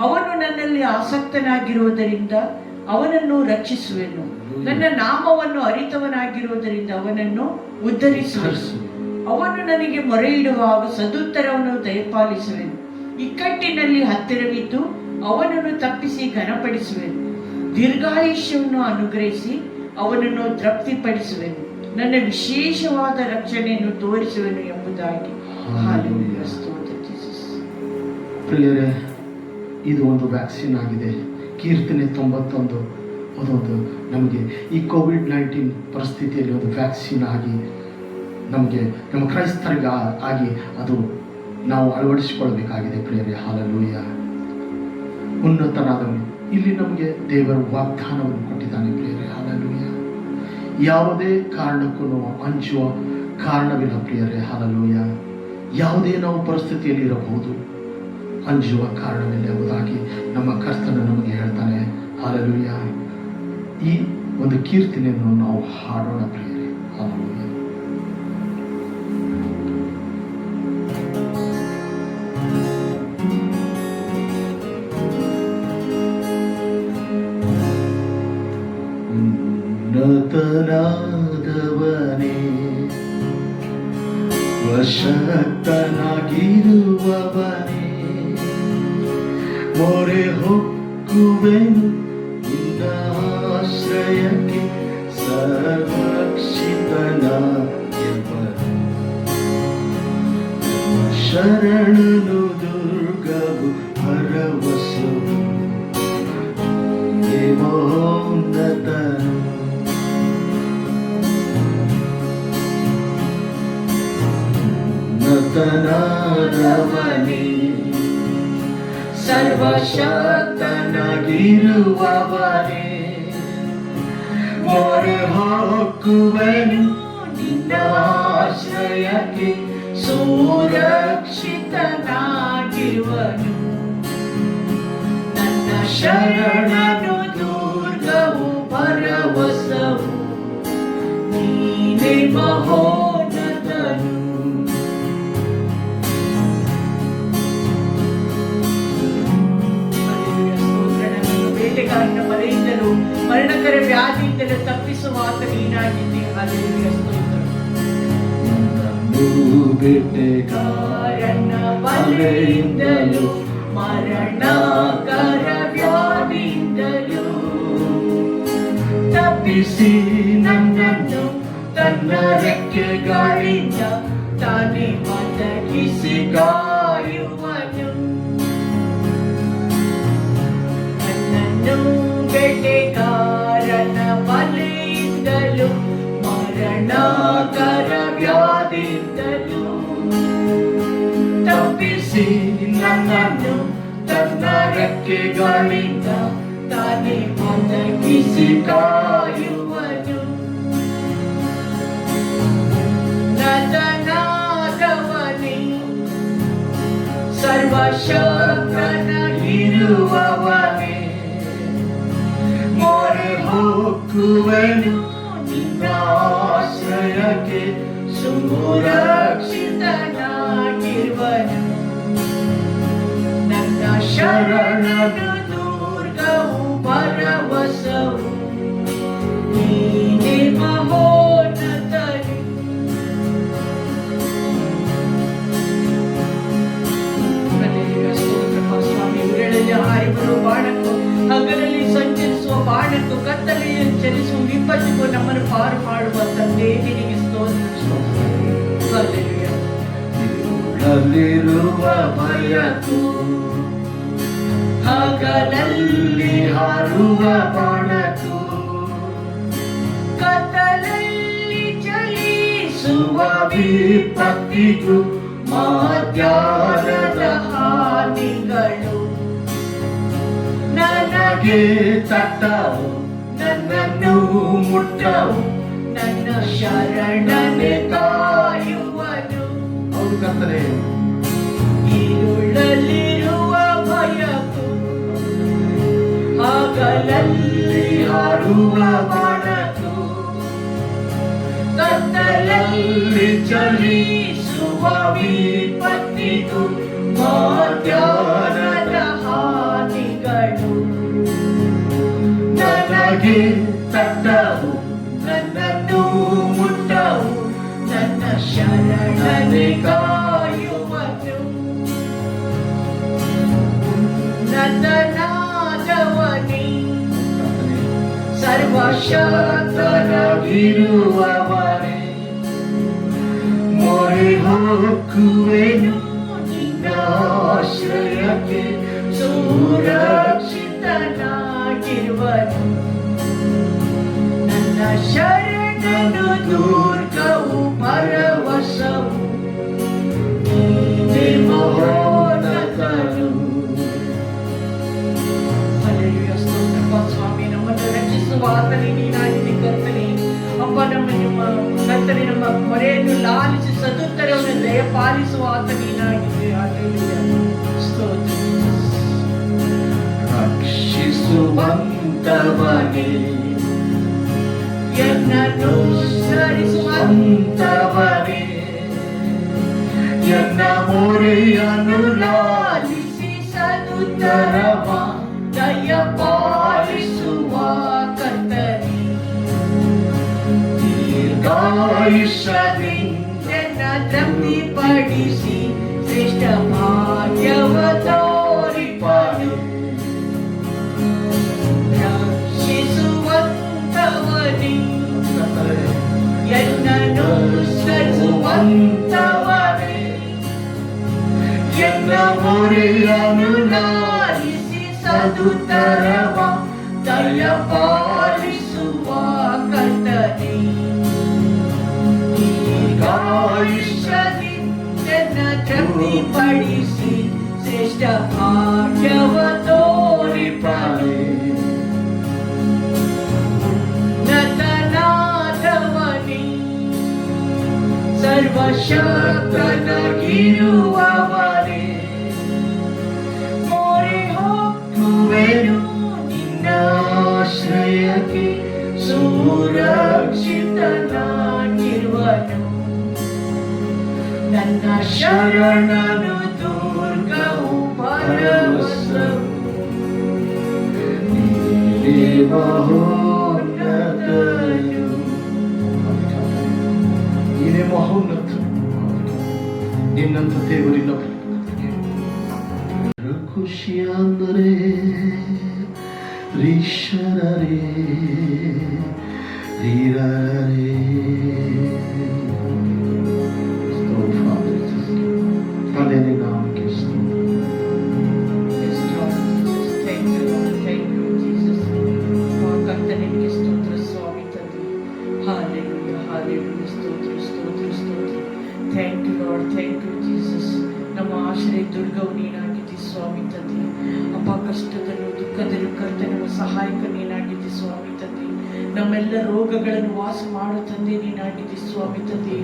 B: ಅವನು ನನ್ನಲ್ಲಿ ಆಸಕ್ತನಾಗಿರುವುದರಿಂದ ಅವನನ್ನು ರಕ್ಷಿಸುವೆನು. ನನ್ನ ನಾಮವನ್ನು ಅರಿತವನಾಗಿರುವುದರಿಂದ ಅವನನ್ನು ಉದ್ಧರಿಸುವೆನು. ಅವನು ನನಗೆ ಮೊರೆ ಇಡುವಾಗ ಸದುತ್ತರವನ್ನು ದಯಪಾಲಿಸುವೆನು. ಇಕ್ಕಟ್ಟಿನಲ್ಲಿ ಹತ್ತಿರವಿದ್ದು ಅವನನ್ನು ತಪ್ಪಿಸಿ ಘನಪಡಿಸುವೆನು. ದೀರ್ಘಾಯುಷ್ಯವನ್ನು ಅನುಗ್ರಹಿಸಿ ಅವನನ್ನು ತೃಪ್ತಿಪಡಿಸುವೆನು. ನನ್ನ ವಿಶೇಷವಾದ ರಕ್ಷಣೆಯನ್ನು ತೋರಿಸುವೆನು ಎಂಬುದಾಗಿ. ಹಲ್ಲೆಲೂಯಾ. ಸ್ತೋತ್ರ ಜೀಸಸ್.
A: ಪ್ರಿಯರೇ, ಇದು ಒಂದು ವ್ಯಾಕ್ಸಿನ್ ಆಗಿದೆ. ಕೀರ್ತನೆ 91 ಅದೊಂದು ನಮಗೆ ಈ ಕೋವಿಡ್-19 ಪರಿಸ್ಥಿತಿಯಲ್ಲಿ ಒಂದು ವ್ಯಾಕ್ಸಿನ್ ಆಗಿ ನಮಗೆ ನಮ್ಮ ಕ್ರೈಸ್ತರಿಗೆ ಆಗಿ ಅದು ನಾವು ಅಳವಡಿಸಿಕೊಳ್ಬೇಕಾಗಿದೆ. ಪ್ರಿಯರೇ, ಹಲ್ಲೆಲೂಯಾ. ಉನ್ನತನಾದವನು ಇಲ್ಲಿ ನಮಗೆ ದೇವರ ವಾಗ್ದಾನವನ್ನು ಕೊಟ್ಟಿದ್ದಾನೆ. ಪ್ರಿಯರೇ, ಹಲ್ಲೆಲೂಯಾ. ಯಾವುದೇ ಕಾರಣಕ್ಕೂ ನಾವು ಅಂಜುವ ಕಾರಣವಿಲ್ಲ. ಪ್ರಿಯರೇ, ಹಲ್ಲೆಲೂಯಾ. ಯಾವುದೇ ನಾವು ಪರಿಸ್ಥಿತಿಯಲ್ಲಿ ಇರಬಹುದು, ಅಂಜುವ ಕಾರಣವಿಲ್ಲ ಎಂಬುದಾಗಿ ನಮ್ಮ ಕರ್ತನು ನಮಗೆ ಹೇಳ್ತಾನೆ. ಹಲ್ಲೆಲೂಯಾ. ಈ ಒಂದು ಕೀರ್ತನೆಯನ್ನು ನಾವು ಹಾಡೋಣ ಪ್ರಿಯರೇ. ಹಲ್ಲೆಲೂಯಾ. ಉನ್ನತನಾದವನೇ, ವಶಕ್ತನಾಗಿರುವವನೇ, ಮೊರೆ ಹೊಕ್ಕುವೆನು ನಿನ್ನ ಆಶ್ರಯಕ್ಕೆ, ಸರ್ವರಕ್ಷಿತನಾಗಿರುವನು. ಶರಣನು ದುರ್ಗವು ಭರವಸವು, ಮಹೋನ್ನತನು. ಉನ್ನತನಾದವನೇ, ಸರ್ವಶಕ್ತನಾಗಿರುವವನೇ, ಮೊರೆ ಹೊಕ್ಕುವೆನು ನಿನ್ನ ಆಶ್ರಯಕ್ಕೆ, ಸುರಕ್ಷಿತನಾಗಿರುವನು. ನನ್ನ ಶರಣನು ದುರ್ಗವು ಭರವಸವು, ನೀನೇ ಮಹೋನ್ನತನು. ಬೇಟೆಗಾರನ ಮರೆಯಿಂದಲೂ ಮರಣಕರ ವ್ಯಾಧಿಯಿಂದಲೂ ತಪ್ಪಿಸುವ ಆತ ನೀನಾಗಿದ್ದೆ. ಹಲ್ಲೆಲೂಯಾ. ಸ್ತೋತ್ರ. ಬೇಟೆಗಾರನ ಮರೆಯಿಂದಲೂ ಮರಣಕರ ವ್ಯಾಧಿಯಿಂದಲೂ ತಪ್ಪಿಸಿ ನನ್ನನ್ನು ತನ್ನ ರೆಕ್ಕೆಗಳಿಂದ ತಾನೇ ಒದಗಿಸಿ ಕಾಯುವನು. ನನ್ನನ್ನು ಬೇಟೆಗಾರನ ಬಲೆಯಿಂದಲೂ ಮರಣಕರ ವ್ಯಾಧಿಯಿಂದಲೂ ತಪ್ಪಿಸಿ ನನ್ನನ್ನು ತನ್ನ ರೆಕ್ಕೆಗಳಿಂದ ತಾನೇ ಒದಗಿಸಿ ಕಾಯುವನು. ನನ್ನನಾದವನೇ, ಸರ್ವಶಕ್ತನಾಗಿರುವವನೇ, ಮೊರೆ ಹೊಕ್ಕುವೆನು ನಿನ್ನ ಆಶ್ರಯಕ್ಕೆ, ಸುರಕ್ಷಿತನಾಗಿರುವನು. ನನ್ನ ಶರಣನು ದುರ್ಗವು ಭರವಸವು, ನೀನೇ ಮಹೋನ್ನತನು. ಸ್ವಾಮಿ, ಉರುಳಲ್ಲಿ ಹಾರಿ ಬರುವ ಬಾಣಕ್ಕೂ ಹಗಲಲ್ಲಿ ಸಂಚರಿಸುವ ಬಾಣಕ್ಕೂ ಕತ್ತಲೆಯಲ್ಲಿ ಚಲಿಸುವ ವಿಪತ್ತಿಗೂ ನಮ್ಮನ್ನು ಪಾರು ಮಾಡುವ ತಂದೆ ನಿನಗೆ ಸ್ತೋತ್ರ. ಹಲ್ಲಿರುವ ಭಯಕ್ಕೂ ಹಗಲಲ್ಲಿ ಹಾರುವ ಬಾಣಕ್ಕೂ
B: ಕತ್ತಲಲ್ಲಿ ಚಲಿಸುವ
A: ವಿಪತ್ತಿಗೂ ಮಧ್ಯಾಹ್ನದ
B: ಹಾನಿಗಳು
A: ನನಗೆ ತಟ್ಟವು, ನನ್ನನ್ನು ಮುಟ್ಟವು,
B: ನನ್ನ ಶರಣನೆ ಕಾಯುವನು.
A: ಹೌದು ಕರ್ತನೇ.
B: ഇരുളಲ್ಲಿರುವ ಭಯಕ್ಕೂ ಹಗಲಲ್ಲಿ
A: ಹಾರುವ ಬಾಣಕ್ಕೂ
B: ಕತ್ತಲಲ್ಲಿ ಚಲಿಸುವ ವಿಪತ್ತಿಗೂ ಮಧ್ಯಾಹ್ನದ ಹಾನಿಗಳು
A: ನನಗೆ ತಟ್ಟವು, ನನ್ನನ್ನು ಮುಟ್ಟವು,
B: ನನ್ನ ಶರಣನೆ ಕಾಯುವನು. ನನ್ನನಾದವನೇ ಸರ್ವಶಕ್ತನಾಗಿರುವವನೇ,
A: ಮೊರೆ ಹೋಗುವೆನು ನಿನ್ನ ಆಶ್ರಯಕ್ಕೆ,
B: ಸುರಕ್ಷಿತನಾಗಿರುವನು. ನನ್ನ ಶರಣನು ದುರ್ಗವು ಭರವಸವು, ನೀನೇ ಮಹೋನ್ನತನು. ಹಲ್ಲೆಲೂಯಾ, ಸ್ತೋತ್ರಪ್ಪ ಸ್ವಾಮಿ. ನಮ್ಮನ್ನು ರಕ್ಷಿಸುವ ಆತನೇ ನೀನಾಗಿದೆ ಕರ್ತನೇ. ಅಪ್ಪ, ನಮ್ಮ ಕರ್ತನೇ, ನಮ್ಮ ಮೊರೆಯನ್ನು ಲಾಲಿಸಿ ಸದುತ್ತರವನ್ನು ದಯಪಾಲಿಸುವ ಆತ ನೀನಾಗಿದೆ. ಹಲ್ಲೆಲೂಯಾ, ಸ್ತೋತ್ರ.
A: ರಕ್ಷಿಸುವಂತವನೇ,
B: ಎನ್ನನ್ನು
A: ಸರಿಸುವಂತವನೇ, ಎನ್ನ ಮೊರೆಯನ್ನು ಲಾಲಿಸಿ ಸದುತ್ತರವ
B: ದಯಪಾಲಿಸುವ ಕರ್ತನೇ.
A: ದೀರ್ಘಾಯುಷ್ಯದಿ
B: ನನ್ನ ತೃಪ್ತಿಪಡಿಸಿ ಶ್ರೇಷ್ಠ ಭಾಗ್ಯವ ತೋರಿಪನು. ರಕ್ಷಿಸುವಂತವನೇ, ಎನ್ನನ್ನು ಸರಿಸುವಂತವನೇ,
A: ಎನ್ನ ಮೊರೆಯನ್ನು
B: ಲಾಲಿಸಿ ಸದುತ್ತರವ ದಯಪಾಲಿಸುವ ಕರ್ತನೇ. ದೀರ್ಘಾಯುಷ್ಯದಿ ನನ್ನ ತೃಪ್ತಿಪಡಿಸಿ ಶ್ರೇಷ್ಠ ಭಾಗ್ಯವ ತೋರಿಪನು. ಉನ್ನತನಾದವನೇ ಸರ್ವಶಕ್ತನಾಗಿರುವವನೇ, ಮೊರೆ ಹೋಗುವೆನು ನಿನ್ನ ಆಶ್ರಯಕ್ಕೆ, ಸುರಕ್ಷಿತನಾಗಿರುವನು. ನನ್ನ ಶರಣನು ದುರ್ಗವು ಭರವಸವು,
A: ನೀನೇ ಮಹೋನ್ನತನು. ನೀನೇ ಮಹೋನ್ನತನು. ನಿನ್ನಂತ ದೇವರಿಲ್ಲ. ಖುಷಿ ಅಂದರೆ ರೀಶರೇ ಧೀರರೇ. ತಂದೆ ನಾಮಕ್ಕೆ
B: ಕರ್ತನಿಗೆ ಸ್ತೋತ್ರ ಸ್ವಾಮಿ ತಂದೆ. ಹಾಲೆಲೂಯಾ, ಹಾಲೆಲೂಯಾ, ಸ್ತೋತ್ರ, ಸ್ತೋತ್ರ, ಸ್ತೋತ್ರ. Thank you Lord, thank you Jesus. ನಮ್ಮ ಆಶ್ರಯ ದುರ್ಗವು ನೀನಾಗಿದ್ದಿ ಸ್ವಾಮಿ ತಂದೆ. ಅಪ್ಪ, ಕಷ್ಟದಲ್ಲೂ ದುಃಖದಲ್ಲೂ ಕರ್ತನೆ ನಮ್ಮ ಸಹಾಯಕ ನೀನಾಗಿದ್ದಿ ಸ್ವಾಮಿ ತಂದೆ. ನಮ್ಮೆಲ್ಲ ರೋಗಗಳನ್ನು ವಾಸ ಮಾಡು ತಂದೆ ನೀನಾಗಿದ್ದಿ ಸ್ವಾಮಿ ತಂದೆ.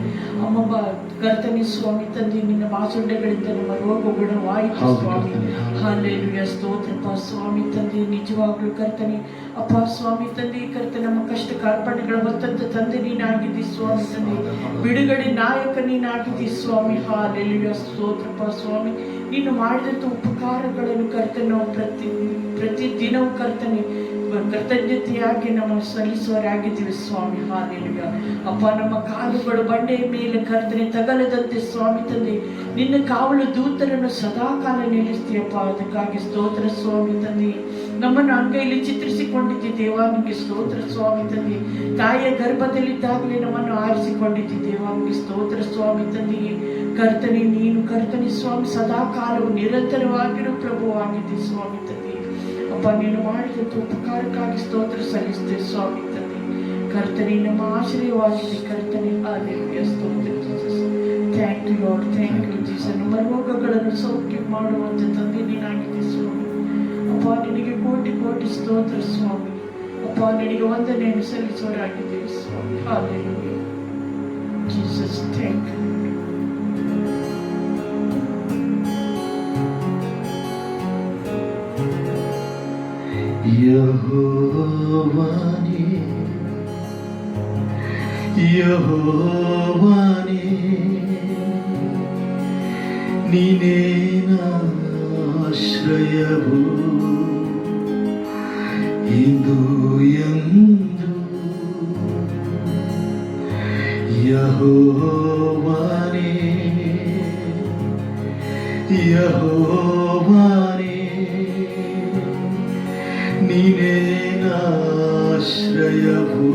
B: ಅಮ್ಮಮ್ಮ ಕರ್ತನೆ ಸ್ವಾಮಿ ತಂದೆ, ನಿನ್ನ ಬಾಸುಂಡೆಗಳಿಂದ ನಮ್ಮ ರೋಗ ಗುಣವಾಯಿತು ಸ್ವಾಮಿ. ಹಾಲೆಲೂಯಾ, ಸ್ತೋತ್ರಪ್ಪ ಸ್ವಾಮಿ ತಂದೆ. ನಿಜವಾಗ್ಲೂ ಕರ್ತನೆ ಅಪ್ಪ ಸ್ವಾಮಿ ತಂದೆ, ಕರ್ತನೆ ನಮ್ಮ ಕಷ್ಟ ಕಾರ್ಪಣ್ಯಗಳ ಹೊತ್ತಂತ ತಂದೆ ನೀನಾಗಿದ್ದಿ ಸ್ವಾಮಿ ತಂದೆ. ಬಿಡುಗಡೆ ನಾಯಕ ನೀನಾಗಿದ್ದಿ ಸ್ವಾಮಿ. ಹಾಲೆಲೂಯಾ, ಸ್ತೋತ್ರಪ್ಪ ಸ್ವಾಮಿ. ನೀನು ಮಾಡಿದಂಥ ಉಪಕಾರಗಳನ್ನು ಕರ್ತನೆ ನಾವು ಪ್ರತಿ ದಿನವೂ ಕರ್ತನೆ ಕೃತಜ್ಞತೆಯಾಗಿ ನಾವು ಸಲ್ಲಿಸುವರಾಗಿದ್ದೀವಿ ಸ್ವಾಮಿ. ಹಾಲೆಲೂಯಾ. ಅಪ್ಪ, ನಮ್ಮ ಕಾಲುಗಳು ಬಂಡೆಯ ಮೇಲೆ ಕರ್ತನೆ ತಗಲದಂತೆ ಸ್ವಾಮಿ ತಂದೆ ನಿನ್ನ ಕಾವಲು ದೂತರನ್ನು ಸದಾಕಾಲ ನಿಲ್ಲಿಸ್ತೀಯಪ್ಪ. ಅದಕ್ಕಾಗಿ ಸ್ತೋತ್ರ ಸ್ವಾಮಿ ತಂದೆ. ನಮ್ಮನ್ನು ಅಂಗೈಯಲ್ಲಿ ಚಿತ್ರಿಸಿಕೊಂಡಿದ್ದಿ ದೇವಾ, ನಿಮಗೆ ಸ್ತೋತ್ರ ಸ್ವಾಮಿ ತಂದೆ. ತಾಯಿಯ ಗರ್ಭದಲ್ಲಿದ್ದಾಗಲೇ ನಮ್ಮನ್ನು ಆರಿಸಿಕೊಂಡಿದ್ದಿ ದೇವಾ, ನಿಮಗೆ ಸ್ತೋತ್ರ ಸ್ವಾಮಿ ತಂದೆ. ಕರ್ತನೆ ನೀನು ಕರ್ತನೆ ಸ್ವಾಮಿ ಸದಾಕಾಲವು ನಿರಂತರವಾಗಿರೋ ಪ್ರಭುವಾಗಿದ್ದಿ ಸ್ವಾಮಿ ತಂದೆ. ಅಪ್ಪ, ನೀನು ಮಾಡಿದಂಥ ಉಪಕಾರಕ್ಕಾಗಿ ಸ್ತೋತ್ರ ಸಲ್ಲಿಸ್ತೇವೆ ಸ್ವಾಮಿ ತಂದೆ. ಕರ್ತನೆ, ನಮ್ಮ ಆಶ್ರಯವಾಗಿದೆ ಕರ್ತನೆ. ಹಾಲೆಲೂಯಾ, ಸ್ತೋತ್ರ Jesus. Thank you Lord, thank you Jesus. ನಮ್ಮ ರೋಗಗಳನ್ನು ಸೌಖ್ಯ ಮಾಡುವಂಥ ತಂದೆ ನೀನಾಗಿದೆ ಸ್ವಾಮಿ. ಅಪ್ಪ, ನಿನಗೆ ಕೋಟಿ ಕೋಟಿ ಸ್ತೋತ್ರ ಸ್ವಾಮಿ. ಅಪ್ಪ, ನಿನಗೆ ವಂದನೆಯನ್ನು ಸಲ್ಲಿಸುವರಾಗಿದ್ದೇವೆ ಸ್ವಾಮಿ. Hallelujah Jesus, thank you.
A: ಯೆಹೋವನೇ, ಯೆಹೋವನೇ, ನೀನೇ ಆಶ್ರಯವು ಇಂದು ಎಂದು. ಯೆಹೋವನೇ, ಯೆಹೋವನೇ, ನೀನೇ ಆಶ್ರಯವು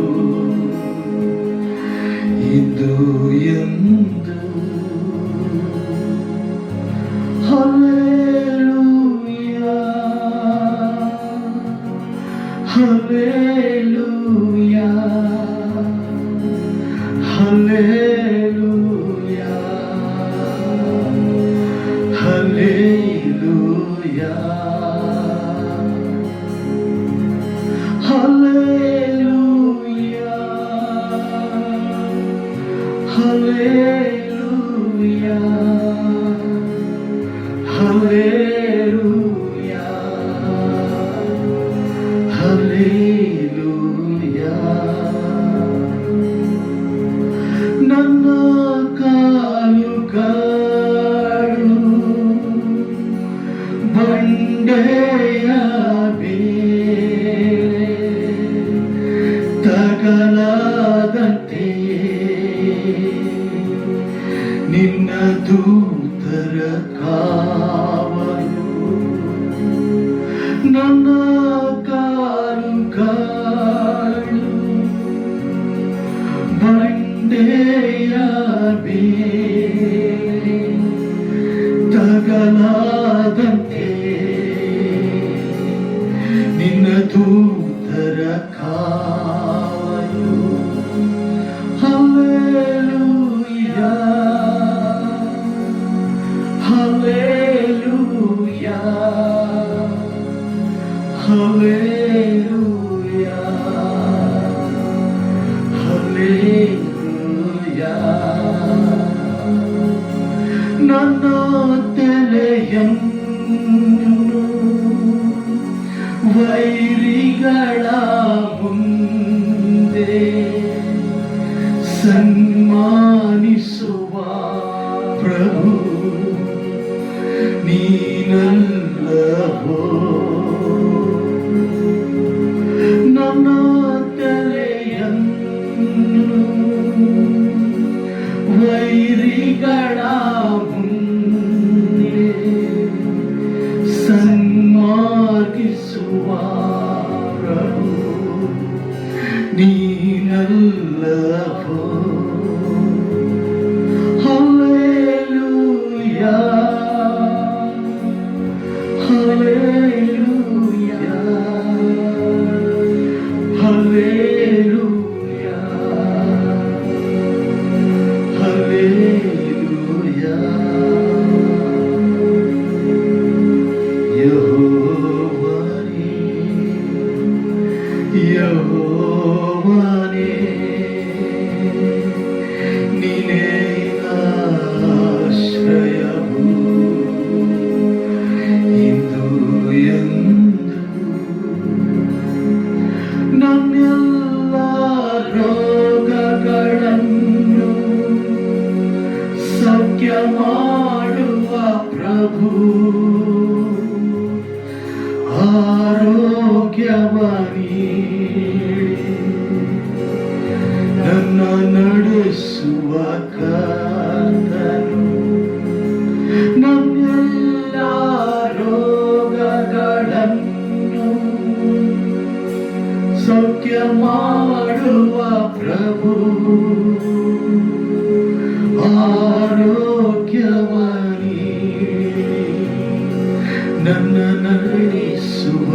A: ಇಂದು ಎಂದು. Hallelujah, hallelujah, hallelujah, hallelujah, hallelujah, hallelujah, hallelujah, hallelujah. ನನ್ನ ಕಾಲುಗಳು ಬಂಡೆಯ ಮೇಲೆ ತಗಲಾದಂತೆಯೇ ನಿನ್ನ ದೂತರ ಕಾವಲು. ನನ್ನ ಕಾಲುಗಳು ಬಂಡೆಯ ಮೇಲೆ ತಗಲಾದಂತೆ ನಿನ್ನ ದೂತರ ಕಾವಲು. Hallelujah, hallelujah, hallelujah, hallelujah. ನನ್ನ ತಲೆಯನ್ನು ವೈರಿಗಳ ಮುಂದೆ ಸನ್ಮಾನಿಸುವ ಪ್ರಭು ನೀನಲ್ಲವೋ. ನನ್ನ ತಲೆಯನ್ನು ವೈರಿಗಳ ಮುಂದೆ ಸನ್ಮಾನಿಸುವ ಪ್ರಭು ನೀನಲ್ಲವೋ. Hallelujah, hallelujah, hallelujah, hallelujah. ಯೆಹೋವನೇ, ಯೆಹೋವನೇ, ನೀನೇ ಆಶ್ರಯವು ಇಂದು ಎಂದು. ನನ್ನೆಲ್ಲ ರೋಗಗಳನ್ನು ಸೌಖ್ಯ ಮಾಡುವ ಪ್ರಭು ಆರೋಗ್ಯವ ನೀಡಿ ನನ್ನ ನಡೆಸುವ ಕರ್ತನು. ನನ್ನೆಲ್ಲ ರೋಗಗಳನ್ನು ಸೌಖ್ಯ ಮಾಡುವ ಪ್ರಭು ಆರೋಗ್ಯವ ನೀಡಿ ನನ್ನ ನಡೆಸುವ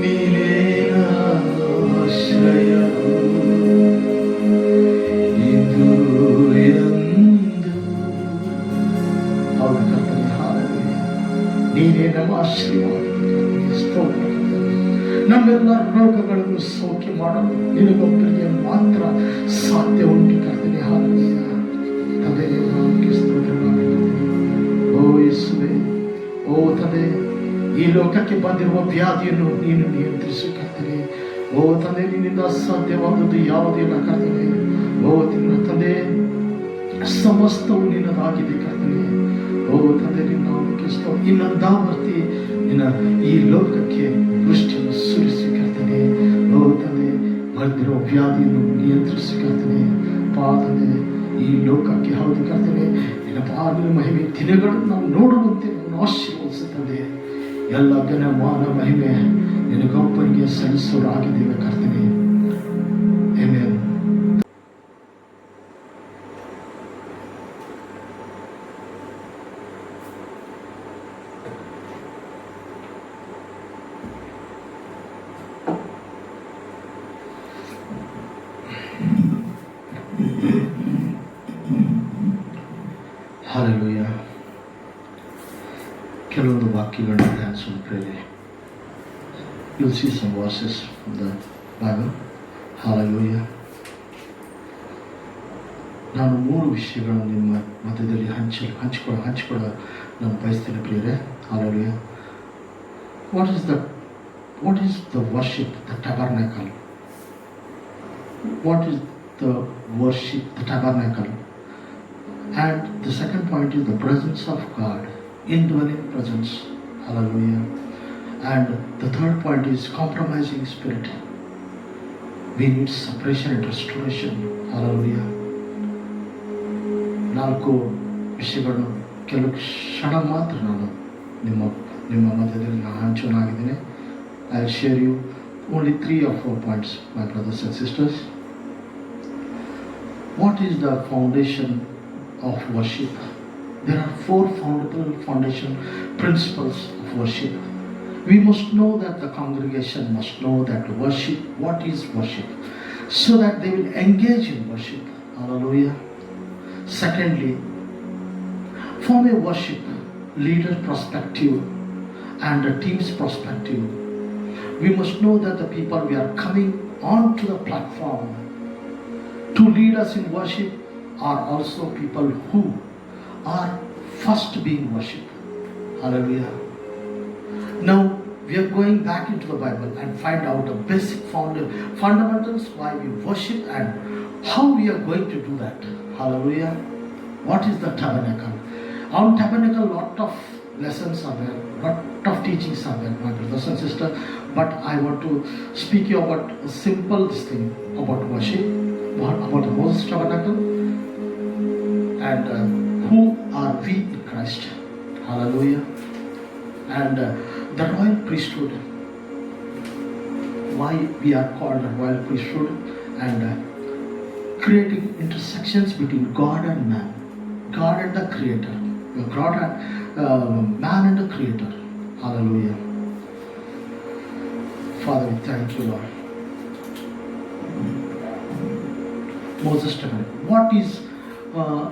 A: ನೀನೇ ಆಶ್ರಯ ಇದು ಎಂದು. ಹೌದು ಕರ್ತನೆ, ಹಾಲೆಲೂಯ. ನೀನೇ ನಮ್ಮ ಆಶ್ರಯವಾದ ಸ್ತೋತ್ರ. ನಮ್ಮೆಲ್ಲ ರೋಗಗಳನ್ನು ಸೌಖ್ಯ ಮಾಡಲು ನಿನಗೊಬ್ಬರಿಗೆ ಮಾತ್ರ ಸಾಧ್ಯ ಉಂಟು ಕರ್ತನೆ. ಹಾಲೆಲೂಯ. ತಂದೆ, ನಾಮಕ್ಕೆ ಸ್ತೋತ್ರವಾಗಲಿ. ಓ ಯೇಸುವೇ, ಓ ತಂದೆ, ಈ ಲೋಕಕ್ಕೆ ಬಂದಿರುವ ವ್ಯಾಧಿಯನ್ನು ನೀನು ನಿಯಂತ್ರಿಸು ಕರ್ತನೆ. ಓ ತಂದೆ, ನಿನ್ನಿಂದ ಅಸಾಧ್ಯವಾದದ್ದು ಯಾವುದೂ ಇಲ್ಲ ಕರ್ತನೆ. ಓ ತಂದೆ, ಸಮಸ್ತವು ನಿನ್ನದಾಗಿದೆ ಕರ್ತನೆ. ಓ ತಂದೆ, ನಿನ್ನ ನಾಮಕ್ಕೆ ಸ್ತೋತ್ರ. ಇನ್ನೊಂದಾವರ್ತಿ ನಿನ್ನ ಈ ಲೋಕಕ್ಕೆ ದೃಷ್ಟಿಯನ್ನು ಸುರಿಸಿ ಕರ್ತನೆ. ಓ ತಂದೆ, ಬಂದಿರೋ ವ್ಯಾಧಿಯನ್ನು ನಿಯಂತ್ರಿಸಿ ಕರ್ತನೆ. ತಂದೆ, ಈ ಲೋಕಕ್ಕೆ ಹೌದು ಕರ್ತನೆ, ನಿನ್ನ ಪಾಲಿನ ಮಹಿಮೆ ದಿನಗಳನ್ನು ನಾವು ನೋಡುವಂತೆ ನಮ್ಮನ್ನು ಆಶೀರ್ವದಿಸುತ್ತದೆ. ಎಲ್ಲ ಘನ ಮಾನ ಮಹಿಮೆ ನಿನಗೊಬ್ಬರಿಗೆ ಸಲ್ಲಿಸೋರಾಗಿದ್ದೇವೆ ಕರ್ತನೆ. ಆಮೆನ್. ಹಾಲೆಲೂಯ. ಕೆಲವೊಂದು ವಾಕ್ಯಗಳನ್ನ ಧ್ಯಾನಿಸೋಣ ಪ್ರೇರೆ. You'll see some verses from the Bible. Hallelujah. ನಾನು 3 ವಿಷಯಗಳನ್ನು ನಿಮ್ಮ ಮಧ್ಯದಲ್ಲಿ ಹಂಚಿಕೊಳ್ಳ ನಾನು ಬಯಸ್ತೇನೆ ಪ್ರಿಯರೇ. Hallelujah. What is the worship, the tabernacle? What is the worship, the tabernacle? And the second point is the presence of God, indwelling presence. Hallelujah. And the third point is compromising spirit. We need separation and restoration. Hallelujah. 4 ವಿಷಯಗಳನ್ನು ಕೆಲವು ಕ್ಷಣ ಮಾತ್ರ ನಾನು ನಿಮ್ಮ ಮಧ್ಯದಲ್ಲಿ ನಾನು ಹಂಚೋನಾಗಿದ್ದೇನೆ. I will share you only 3 or 4 points, my brothers and sisters. What is the foundation of worship? There are 4 foundation principles of worship. We must know that the congregation must know that worship, what is worship, so that they will engage in worship. Hallelujah. Secondly, from a worship leader perspective and a team's perspective, we must know that the people we are coming onto the platform to lead us in worship are also people who are first being worshipped. Hallelujah. Now we are going back into the Bible and find out the basic fundamentals why we worship and how we are going to do that. Hallelujah. What is the tabernacle? On tabernacle, lot of lessons are there, lot of teachings are there, my brothers and sisters. But I want to speak you about a simple thing about worship, about the Moses tabernacle, and who are we in Christ. Hallelujah. And the royal priesthood, why we are called the royal priesthood, and creating intersections between God and man, God and the creator, God and man and the creator. Hallelujah. Father, we thank you, Lord. Moses tabernacle. What is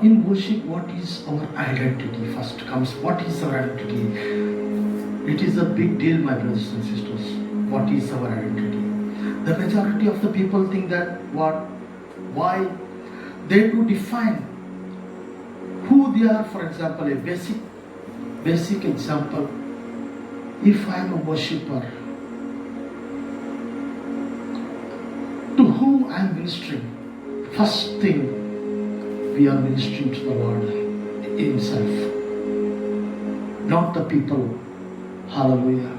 A: in worship, what is our identity? First comes, what is our identity? It is a big deal, my brothers and sisters. What is our identity? The majority of the people think that why they do define who they are. For example, a basic example. If I am a worshipper, to whom I am ministering, first thing, we are ministering to the Lord Himself, not the people. Hallelujah.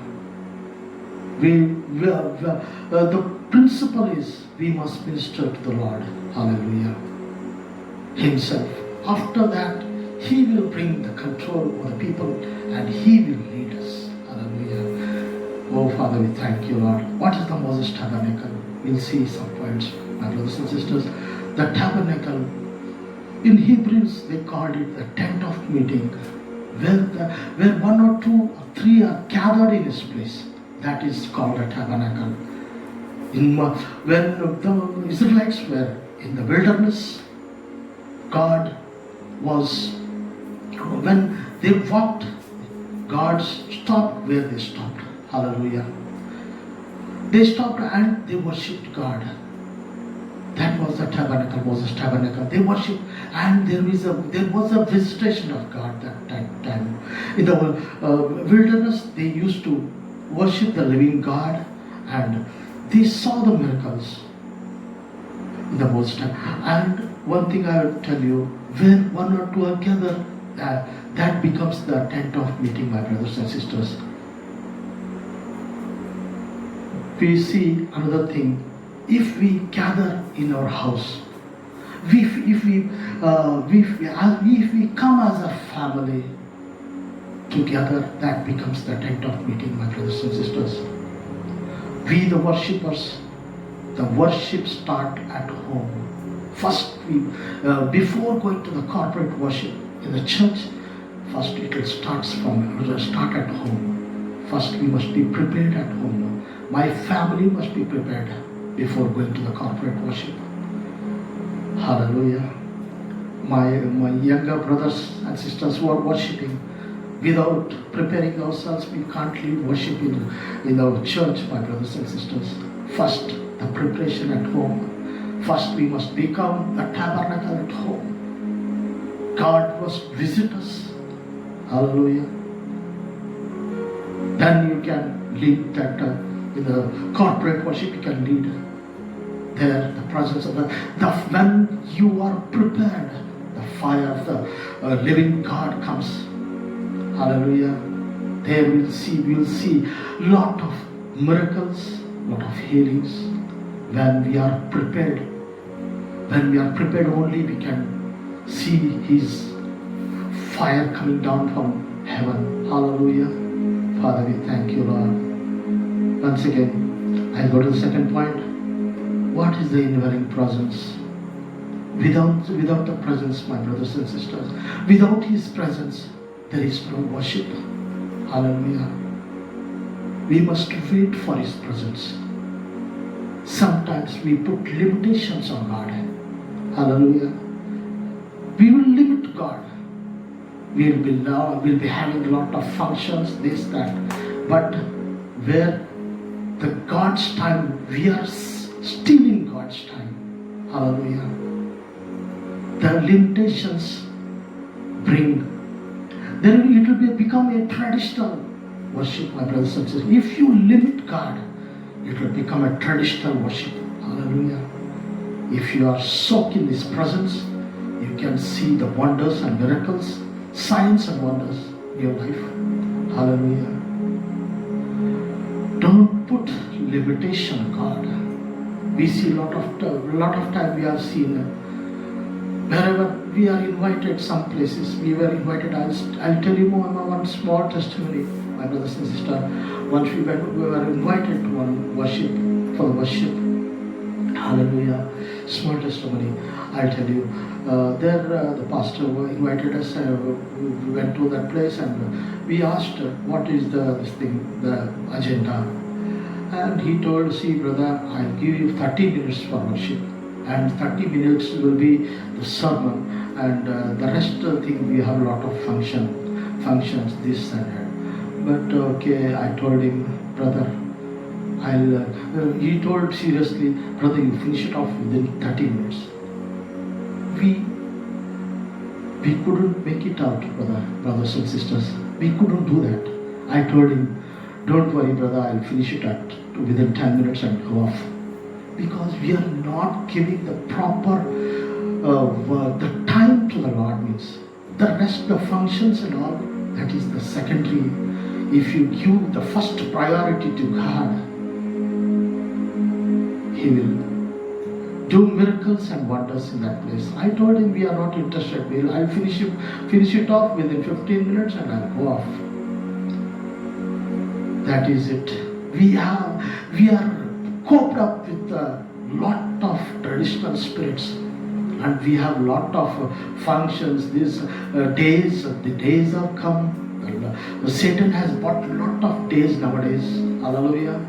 A: The principle is we must minister to the Lord. Hallelujah. Himself. After that, He will bring the control over the people and He will lead us. Hallelujah. Oh Father, we thank you, Lord. What is the Moses tabernacle? We'll see some points, my brothers and sisters. The tabernacle, in Hebrews they called it the tent of meeting, where 1 or 2 or 3 are gathered gathered in his place. That is called a tabernacle. When the Israelites were in the wilderness, God was, when they walked, God stopped where they stopped. Hallelujah. They stopped and they worshipped God. That was the tabernacle, Moses' tabernacle. They worshipped, and there was a visitation of God that time. In the wilderness, they used to worship the living God, and they saw the miracles in the Moses time. And one thing I will tell you, where one or two are gathered, that becomes the tent of meeting, my brothers and sisters. We see another thing. If we gather in our house, if we come as a family together, that becomes the tent of meeting, my brothers and sisters. We, the worshippers, the worship start at home. First, before going to the corporate worship in the church, first it will start at home. First, we must be prepared at home. My family must be prepared before going to the corporate worship. Hallelujah. My younger brothers and sisters who are worshiping, without preparing ourselves, we can't lead worship in our church, my brothers and sisters. First, the preparation at home. First, we must become a tabernacle at home. God must visit us. Hallelujah. Then you can lead that in the corporate worship, you can lead there the presence of God. When you are prepared, the fire of the living God comes. Hallelujah. There we will see lot of miracles, lot of healings. When we are prepared, only we can see His fire coming down from heaven. Hallelujah. Father, we thank you, Lord. Once again, I'll go to the second point. What is the indwelling presence? Without the presence, my brothers and sisters, without His presence, there is no worship. Hallelujah. We must wait for His presence. Sometimes we put limitations on God. Hallelujah. We will limit God. We'll be having a lot of functions, this, that. But where the God's time, we are still in God's time. Hallelujah. The limitations it will become a traditional worship, my brothers and sisters. If you limit God, it will become a traditional worship. Hallelujah. If you are soaked in His presence, you can see the wonders and miracles, signs and wonders in your life. Hallelujah. Don't put limitation on God. We see a lot of time we have seen wherever we are invited, some places we were invited. I'll tell you one small testimony, my brothers and sisters. Once we were invited to one worship, for worship. Hallelujah. Small testimony. I'll tell you. The pastor invited us. We went to that place and we asked what is the agenda. And he told, see brother, I'll give you 30 minutes for worship. And 30 minutes will be the sermon, and the rest of the thing we have a lot of functions, this and that. But okay, I told him, brother, he told seriously, brother, you finish it off within 30 minutes. We couldn't make it out, brothers and sisters. We couldn't do that. I told him, don't worry, brother, I'll finish it within 10 minutes and go off. Because we are not giving the proper the time to the Lord. Means the rest, the functions and all, that is the secondary. If you give the first priority to God, He will do miracles and wonders in that place. I told him we are not interested. I'll finish it off within 15 minutes and I'll go off. That is it. We are coped up with a lot of traditional spirits, and we have lot of functions. The days have come, Satan has bought lot of days nowadays. Hallelujah.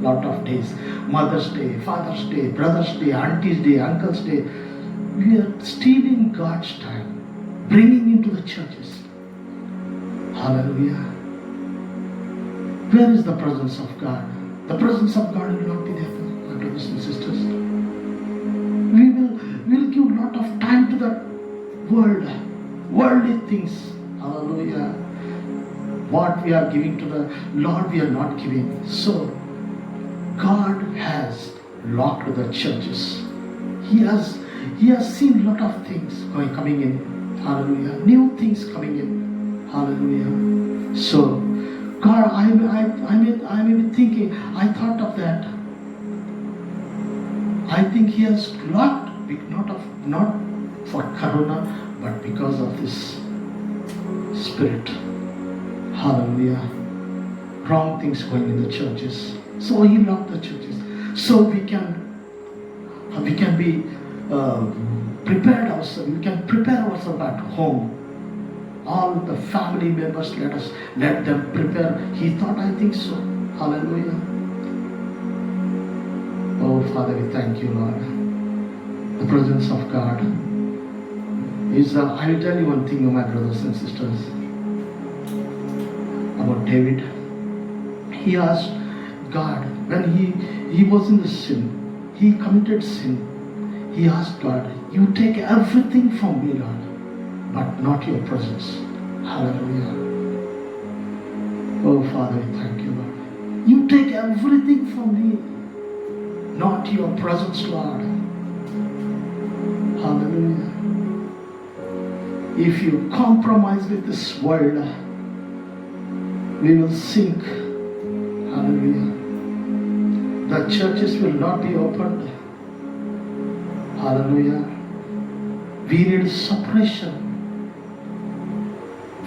A: Lot of days. Mother's Day, Father's Day, Brother's Day, Auntie's Day, Uncle's Day. We are stealing God's time, bringing into the churches. Hallelujah. Where is the presence of God? The presence of God will not be there, my brothers and sisters. We'll give a lot of time to the worldly things. Hallelujah. What we are giving to the Lord, we are not giving. So, God has locked the churches. He has seen a lot of things coming in. Hallelujah. New things coming in. Hallelujah. So, God, I may be thinking, I thought of that. I think He has locked, not for Corona, but because of this spirit. Hallelujah. Wrong things going in the churches. So He locked the churches. So we can be prepared ourselves. We can prepare ourselves at home. All the family members, let them prepare. He thought, I think so. Hallelujah. Oh Father, we thank you, Lord. The presence of God is. I will tell you one thing, my brothers and sisters, about David. He asked God when he was in the sin. He committed sin. He asked God, "You take everything from me, Lord, but not your presence." Hallelujah. Oh Father, we thank you, Lord. You take everything from me, not your presence, Lord. Hallelujah. If you compromise with this world, we will sink. Hallelujah. The churches will not be opened. Hallelujah. We need separation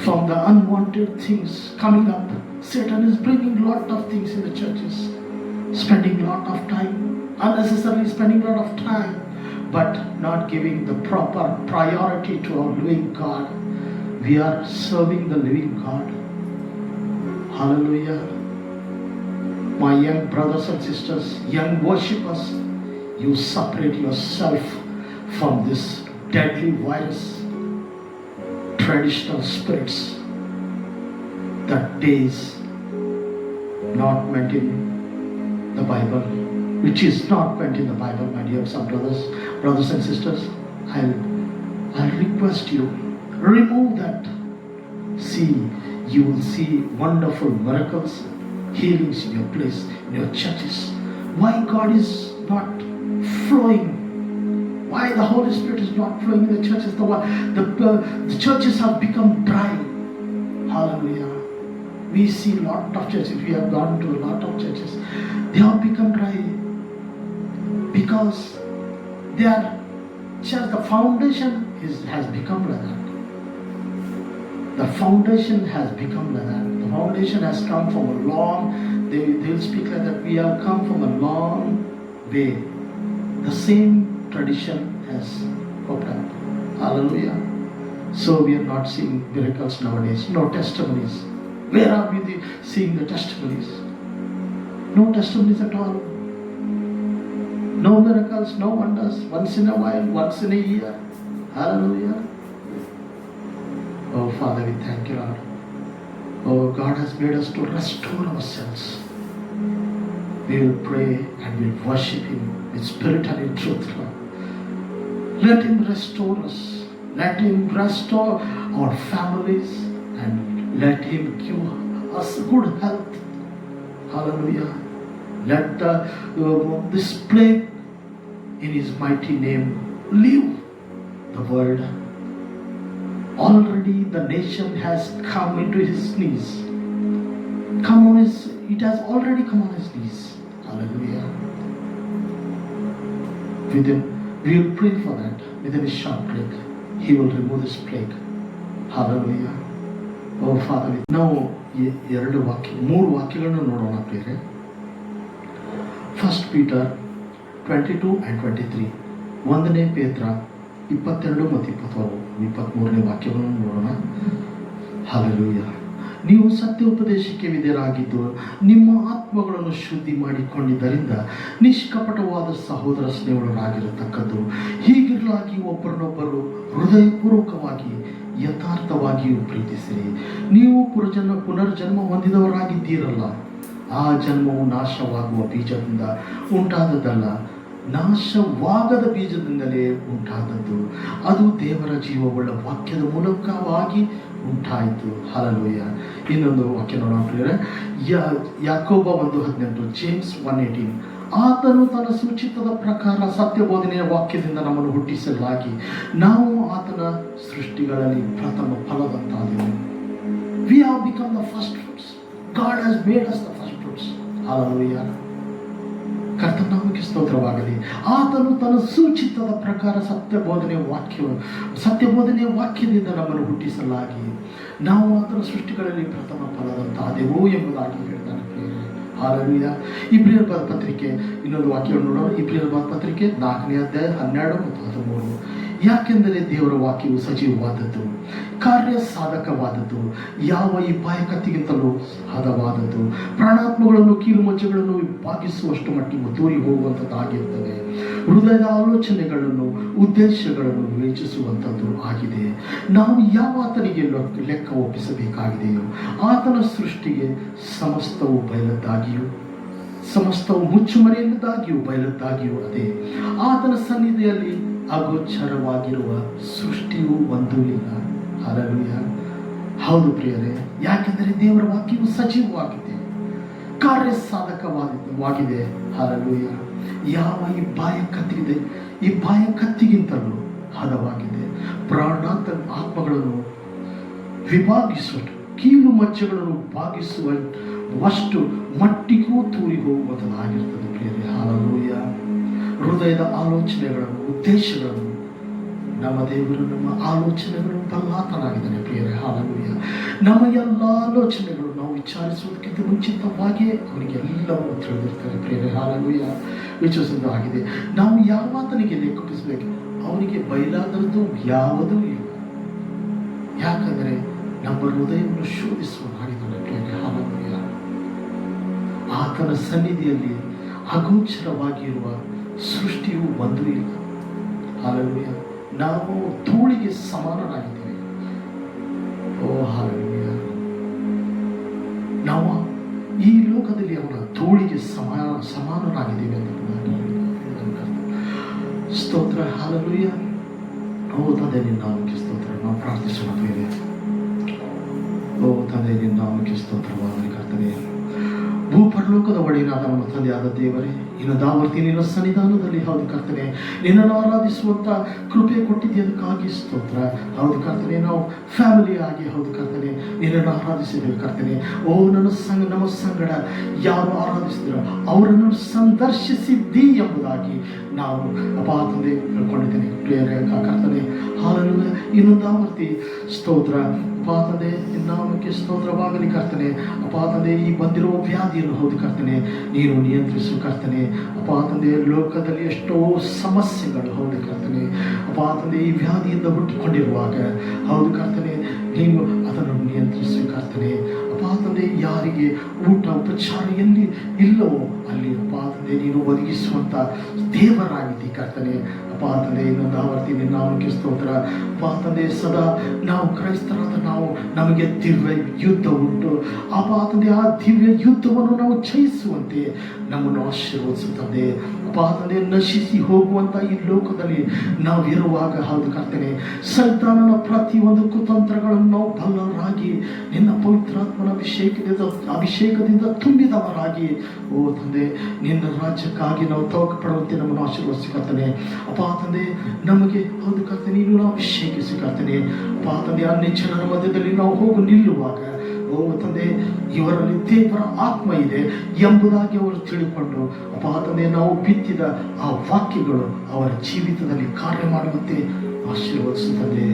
A: from the unwanted things coming up. Satan is bringing a lot of things in the churches, spending a lot of time, unnecessarily spending a lot of time, but not giving the proper priority to our living God. We are serving the living God. Hallelujah. My young brothers and sisters, young worshippers, you separate yourself from this deadly virus, traditional spirits, the days not meant in the Bible, which is not meant in the Bible, my dear some brothers and sisters. I'll request you, remove that. See, you will see wonderful miracles, healings in your place, in your churches. Why God is not flowing? Why the Holy Spirit is not flowing in the churches? The churches have become dry. Hallelujah. We see a lot of churches. We have gone to a lot of churches. They have become dry because their church, the foundation has become like that. The foundation has become like that. The foundation has come from a long, they'll speak like that. We have come from a long way. The same tradition has popped up. Hallelujah. So we are not seeing miracles nowadays. No testimonies. Where are we seeing the testimonies? No testimonies at all. No miracles, no wonders. Once in a while, once in a year. Hallelujah. Oh Father, we thank you, Lord. Oh, God has made us to restore ourselves. We will pray and we will worship Him in spirit and in truth, Lord. Let Him restore us. Let Him restore our families and let Him give us good health. Hallelujah. Let this plague in His mighty name leave the world. Already the nation has come into his knees. It has already come on his knees. Hallelujah. We will pray for that. Within a short break, He will remove this plague. Hallelujah. Oh Father, ನಾವು ಮೂರು ವಾಕ್ಯಗಳನ್ನು ನೋಡೋಣ ಪ್ರಿಯರೇ. 1 Peter 22 and 23. 1ನೇ ಪೇತ್ರ 22 ಮತ್ತು 23ನೇ ವಾಕ್ಯಗಳನ್ನು ನೋಡೋಣ. Hallelujah. ನೀವು ಸತ್ಯೋಪದೇಶಕ್ಕೆ ವಿಧೇಯರಾಗಿದ್ದು ನಿಮ್ಮ ಆತ್ಮಗಳನ್ನು ಶುದ್ಧಿ ಮಾಡಿಕೊಂಡಿದ್ದರಿಂದ ನಿಷ್ಕಪಟವಾದ ಸಹೋದರ ಸ್ನೇಹಿತರಾಗಿರತಕ್ಕದ್ದು. ಹೀಗಿರಲಾಗಿ ಒಬ್ಬರನ್ನೊಬ್ಬರು ಹೃದಯಪೂರ್ವಕವಾಗಿ ಯಥಾರ್ಥವಾಗಿಯೂ ಪ್ರೀತಿಸಿರಿ. ನೀವು ಪುನರ್ಜನ್ಮ ಹೊಂದಿದವರಾಗಿದ್ದೀರಲ್ಲ. ಆ ಜನ್ಮವು ನಾಶವಾಗುವ ಬೀಜದಿಂದ ಉಂಟಾದದ್ದಲ್ಲ, ನಾಶವಾಗದ ಬೀಜದಿಂದಲೇ ಉಂಟಾದದ್ದು. ಅದು ದೇವರ ಜೀವವುಳ್ಳ ವಾಕ್ಯದ ಮೂಲಕವಾಗಿ ಉಂಟಾಯಿತು. ಹಲ್ಲೆಲೂಯಾ. ಇನ್ನೊಂದು ವಾಕ್ಯ ನೋಡೋಣ ಪ್ರಿಯರೇ. ಯಾಕೋಬ 1:18, ಜೇಮ್ಸ್ 1:18. ಆತನು ತನ್ನ ಸೂಚಿತದ ಪ್ರಕಾರ ಸತ್ಯಬೋಧನೆಯ ವಾಕ್ಯದಿಂದ ನಮ್ಮನ್ನು ಹುಟ್ಟಿಸಲಾಗಿ ನಾವು ಆತನ ಸೃಷ್ಟಿಗಳಲ್ಲಿ ಪ್ರಥಮ ಫಲದಂತಾದೆವು. We have become the first fruits. God has made us the first fruits. Hallelujah. ಕರ್ತನ ನಾಮಕ್ಕೆ ಸ್ತೋತ್ರವಾಗಲಿ. ಆತನು ತನ್ನ ಸೂಚಿತದ ಪ್ರಕಾರ ಸತ್ಯಬೋಧನೆಯ ವಾಕ್ಯದಿಂದ ನಮ್ಮನ್ನು ಹುಟ್ಟಿಸಲಾಗಿ ನಾವು ಆತನ ಸೃಷ್ಟಿಗಳಲ್ಲಿ ಪ್ರಥಮ ಫಲದಂತಾದೆವು ಎಂಬುದಾಗಿ ಹೇಳ್ತಾನೆ ಪ್ರಿಯರೇ. ಹಾಲೆಲೂಯಾ. ಇಬ್ರಿಯರ ಪತ್ರಿಕೆ ಇನ್ನೊಂದು ವಾಕ್ಯವನ್ನು ನೋಡೋಣ. ಇಬ್ರಿಯರ ಪತ್ರಿಕೆ 4ನೇ ಅಧ್ಯಾಯ 12 ಮತ್ತು 13. ಯಾಕೆಂದರೆ ದೇವರ ವಾಕ್ಯವು ಸಜೀವವಾದದ್ದು, ಕಾರ್ಯ ಸಾಧಕವಾದದ್ದು, ಯಾವ ಈ ಬಾಯಕತ್ತಿಗಿಂತಲೂ ಹದವಾದದ್ದು, ಪ್ರಾಣಾತ್ಮಗಳನ್ನು ಕೀಲು ಮಜ್ಜೆಗಳನ್ನು ಭಾಗಿಸುವಷ್ಟು ಮಟ್ಟಿಗೆ ತೂರಿ ಹೋಗುವಂಥದ್ದಾಗಿರ್ತದೆ, ಹೃದಯದ ಆಲೋಚನೆಗಳನ್ನು ಉದ್ದೇಶಗಳನ್ನು ವಿವೇಚಿಸುವಂಥದ್ದು ಆಗಿದೆ. ನಾವು ಯಾವ ಆತನಿಗೆ ಲೆಕ್ಕ ಒಪ್ಪಿಸಬೇಕಾಗಿದೆಯೋ ಆತನ ಸೃಷ್ಟಿಗೆ ಸಮಸ್ತವು ಬಯಲದ್ದಾಗಿಯೂ ಸಮಸ್ತವು ಮುಚ್ಚುಮರೆಯಲ್ಲದಾಗಿಯೂ ಬಯಲದ್ದಾಗಿಯೂ ಅದೇ. ಆತನ ಸನ್ನಿಧಿಯಲ್ಲಿ ಅಗೋಚರವಾಗಿರುವ ಸೃಷ್ಟಿಯು ಒಂದೂ ಇಲ್ಲ. ಹಲ್ಲೆಲೂಯಾ. ಹೌದು ಪ್ರಿಯರೇ, ಯಾಕೆಂದರೆ ದೇವರ ವಾಕ್ಯವು ಸಜೀವವಾಗಿದೆ, ಕಾರ್ಯ ಸಾಧಕವಾಗಿದೆ. ಹಲ್ಲೆಲೂಯಾ. ಯಾವ ಈ ಬಾಯ ಕತ್ತಿಗಿಂತಲೂ ಹದವಾಗಿದೆ, ಆತ್ಮಗಳನ್ನು ವಿಭಾಗಿಸುವ ಕೀಲು ಮಜ್ಜೆಗಳನ್ನು ಭಾಗಿಸುವಷ್ಟು ಮಟ್ಟಿಗೂ ತೂರಿ ಹೋಗುವಂಥದ್ದಾಗಿರ್ತದೆ ಪ್ರಿಯರೇ. ಹಲ್ಲೆಲೂಯಾ. ಹೃದಯದ ಆಲೋಚನೆಗಳನ್ನು ಉದ್ದೇಶಗಳನ್ನು ನಮ್ಮ ದೇವರು ನಮ್ಮ ಆಲೋಚನೆಗಳು ಬಲ್ಲಾತನಾಗಿದ್ದಾನೆ ಪ್ರಿಯರೇ. ಹಲ್ಲೆಲೂಯಾ. ನಮ್ಮ ಎಲ್ಲ ಆಲೋಚನೆಗಳು ನಾವು ವಿಚಾರಿಸುವುದಕ್ಕಿಂತ ಮುಂಚಿತವಾಗಿಯೇ ಅವನಿಗೆ ಎಲ್ಲವನ್ನು ತಿಳಿದಿರ್ತಾರೆ ಪ್ರಿಯರೇ. ಹಲ್ಲೆಲೂಯಾ. ವಿಶ್ವಾಸವಾಗಿದೆ. ನಾವು ಯಾವಾತನಿಗೆ ಲೆಕ್ಕಿಸಬೇಕು, ಅವನಿಗೆ ಬಯಲಾದದ್ದು ಯಾವುದೂ ಇಲ್ಲ. ಯಾಕಂದರೆ ನಮ್ಮ ಹೃದಯವನ್ನು ಶೋಧಿಸುವ ಮಾಡಿದ್ದಾನೆ ಪ್ರಿಯರೇ. ಹಲ್ಲೆಲೂಯಾ. ಆತನ ಸನ್ನಿಧಿಯಲ್ಲಿ ಅಗೋಚರವಾಗಿರುವ ಸೃಷ್ಟಿಯು ಒಂದೂ ಇಲ್ಲ. ಹಲ್ಲೆಲೂಯಾ. ನಾವು ಧೂಳಿಗೆ ಸಮಾನರಾಗಿದ್ದೇವೆ. ಓ ಹಲ್ಲೆಲೂಯಾ. ನಾವು ಈ ಲೋಕದಲ್ಲಿ ಅವನ ಧೂಳಿಗೆ ಸಮಾನರಾಗಿದ್ದೇವೆ ಅಂತ ಸ್ತೋತ್ರ. ಹಲ್ಲೆಲೂಯಾ. ಓ ತಂದೆ, ನಿನ್ನ ನಾಮಕ್ಕೆ ಸ್ತೋತ್ರ. ನಾವು ಪ್ರಾರ್ಥಿಸೋಣ ಪ್ರಿಯರೇ. ಓ ತಂದೆ, ನಿನ್ನ ನಾಮಕ್ಕೆ ಸ್ತೋತ್ರವಾಗಲಿ ಕರ್ತನೇ. ಭೂಪರಲೋಕದ ಒಡೆಯನಾದ ನಮ್ಮ ತಂದೆಯಾದ ದೇವರೇ, ಇನ್ನು ದಾವರ್ತಿ ನಿನ್ನ ಸನ್ನಿಧಾನದಲ್ಲಿ ಹೌದು ಕರ್ತನೆ ನಿನ್ನನ್ನು ಆರಾಧಿಸುವಂತ ಕೃಪೆ ಕೊಟ್ಟಿದ್ದಕ್ಕಾಗಿ ಸ್ತೋತ್ರ. ಹೌದು ಕರ್ತನೆ, ನಾವು ಫ್ಯಾಮಿಲಿ ಆಗಿ ಹೌದು ಕರ್ತನೆ ನಿನ್ನನ್ನು ಆರಾಧಿಸಿದ್ದೇವೆ ಕರ್ತನೆ. ಓ ನಮ್ಮ ಸಂಗಡ ಯಾರು ಆರಾಧಿಸಿದ್ರು ಅವರನ್ನು ಸಂದರ್ಶಿಸಿದ್ದಿ ಎಂಬುದಾಗಿ ನಾವು ತಂದೆ ಹೇಳ್ಕೊಂಡಿದ್ದೇನೆ ಪ್ರಿಯರೇ ಕರ್ತನೆ. ಹಾಲೆಲೂಯಾ. ಇನ್ನೊಂದು ಆವರ್ತಿ ಸ್ತೋತ್ರ ತಂದೆ, ನಾಮಕ್ಕೆ ಸ್ತೋತ್ರವಾಗಲಿ ಕರ್ತನೆ. ತಂದೆ, ಈ ಬಂದಿರುವ ವ್ಯಾಧಿಯನ್ನು ಹೌದು ಕರ್ತನೆ ನೀನು ನಿಯಂತ್ರಿಸು ಕರ್ತನೆ. ತಂದೆ, ಲೋಕದಲ್ಲಿ ಎಷ್ಟೋ ಸಮಸ್ಯೆಗಳು ಹೌದು ಕರ್ತನೆ. ತಂದೆ, ಈ ವ್ಯಾಧಿಯಿಂದ ಹುಟ್ಟಿಕೊಂಡಿರುವಾಗ ಹೌದು ಕರ್ತನೆ ನೀನು ಅದನ್ನು ನಿಯಂತ್ರಿಸು ಕರ್ತನೆ. ತಂದೆ, ಯಾರಿಗೆ ಊಟ ಉಪಚಾರ ಎಲ್ಲಿ ಇಲ್ಲವೋ ಅಲ್ಲಿ ತಂದೆ ನೀನು ಒದಗಿಸುವಂತ ದೇವರಾಗಿದ್ದಿ ಕರ್ತನೆ. ತಂದೆ, ಇನ್ನೊಂದು ಆವರ್ತಿ ನಿನ್ನ ನಾಮಕ್ಕೆ ಸ್ತೋತ್ರ. ತಂದೆ, ಸದಾ ನಾವು ಕ್ರೈಸ್ತರಾದ ನಾವು ನಮಗೆ ದಿವ್ಯ ಯುದ್ಧ ಉಂಟು. ತಂದೆ, ಆ ದಿವ್ಯ ಯುದ್ಧವನ್ನು ನಾವು ಜಯಿಸುವಂತೆ ನಮ್ಮನ್ನು ಆಶೀರ್ವದಿಸುತ್ತದೆ. ತಂದೆ, ನಶಿಸಿ ಹೋಗುವಂತ ಈ ಲೋಕದಲ್ಲಿ ನಾವು ಇರುವಾಗ ಹೌದು ಕರ್ತನೆ ಸೈತಾನನ ಪ್ರತಿಯೊಂದು ಕುತಂತ್ರಗಳನ್ನು ನಾವು ಬಲ್ಲವರಾಗಿ ನಿನ್ನ ಪವಿತ್ರಾತ್ಮನ ಅಭಿಷೇಕದಿಂದ ತುಂಬಿದವರಾಗಿ ಓ ತಂದೆ ನಿನ್ನ ರಾಜ್ಯಕ್ಕಾಗಿ ನಾವು ತವಕ ಪಡುವಂತೆ ನಮ್ಮನ್ನು ಆಶೀರ್ವದಿಸಿಕೊಳ್ತಾನೆ. ತಂದೆ, ನಮಗೆ ಹೌದು ಕರ್ತನೆ ನೀನು ನಾವು ಅಭಿಷೇಕಿಸಿ ಕರ್ತನೆ. ತಂದೆ, ಅನ್ಯ ಜನರ ಮಧ್ಯದಲ್ಲಿ ನಾವು ಹೋಗಿ ನಿಲ್ಲುವಾಗ ಓ ತಂದೆ ಇವರಲ್ಲಿ ದೇವರ ಆತ್ಮ ಇದೆ ಎಂಬುದಾಗಿ ಅವರು ತಿಳ್ಕೊಂಡು ತಂದೆ ನಾವು ಬಿತ್ತಿದ ಆ ವಾಕ್ಯಗಳು ಅವರ ಜೀವಿತದಲ್ಲಿ ಕಾರ್ಯ ಮಾಡುವಂತೆ ಆಶೀರ್ವದಿಸುತ್ತದೆ.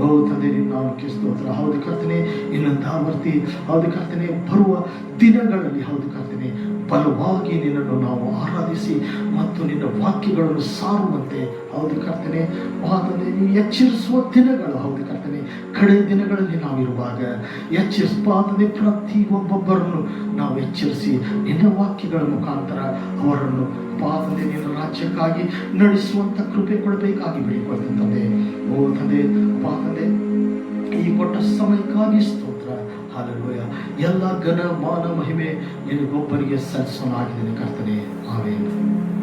A: ಓ ತಂದೆ, ನಿನ್ನ ನಾಮಕ್ಕೆ ಸ್ತೋತ್ರ. ಹೌದು ಕರ್ತನೆ, ಇನ್ನೊಂದು ಆವರ್ತಿ ಹೌದು ಕರ್ತನೆ ಬರುವ ದಿನಗಳಲ್ಲಿ ಹೌದು ಕರ್ತನೆ ಬಲವಾಗಿ ನಿನ್ನನ್ನು ನಾವು ಆರಾಧಿಸಿ ಮತ್ತು ನಿನ್ನ ವಾಕ್ಯಗಳನ್ನು ಸಾರುವಂತೆ ಹೌದು ಕರ್ತನೆ ತಂದೆ ನೀವು ಎಚ್ಚರಿಸುವ ದಿನಗಳು ಹೌದು ಕರ್ತನೆ ಕಡೆ ದಿನಗಳಲ್ಲಿ ನಾವಿರುವಾಗ ಎಚ್ಚರಿಸಬಾರದೆ ಪ್ರತಿ ಒಬ್ಬೊಬ್ಬರನ್ನು ನಾವು ಎಚ್ಚರಿಸಿ ನಿನ್ನ ವಾಕ್ಯಗಳ ಮುಖಾಂತರ ಅವರನ್ನು ಪಾದನೆ ನಿನ್ನ ರಾಜ್ಯಕ್ಕಾಗಿ ನಡೆಸುವಂತ ಕೃಪೆ ಕೊಡಬೇಕಾಗಿ ಬೇಡಿಕೊಳ್ತೀನಿ ತಂದೆ. ಓ ತಂದೆ, ಪಾದನೆ ಈ ಕೊಟ್ಟ ಸಮಯಕ್ಕಾಗಿ ಸ್ತೋತ್ರ. ಹಾಲೆಲೂಯ. ಎಲ್ಲ ಘನ ಮಾನ ಮಹಿಮೆ ನಿನಗೊಬ್ಬರಿಗೆ ಸಲ್ಲಿಸೋನಾಗಿದ್ದೇನೆ ಕರ್ತನೆ. ಆಮೆನ್.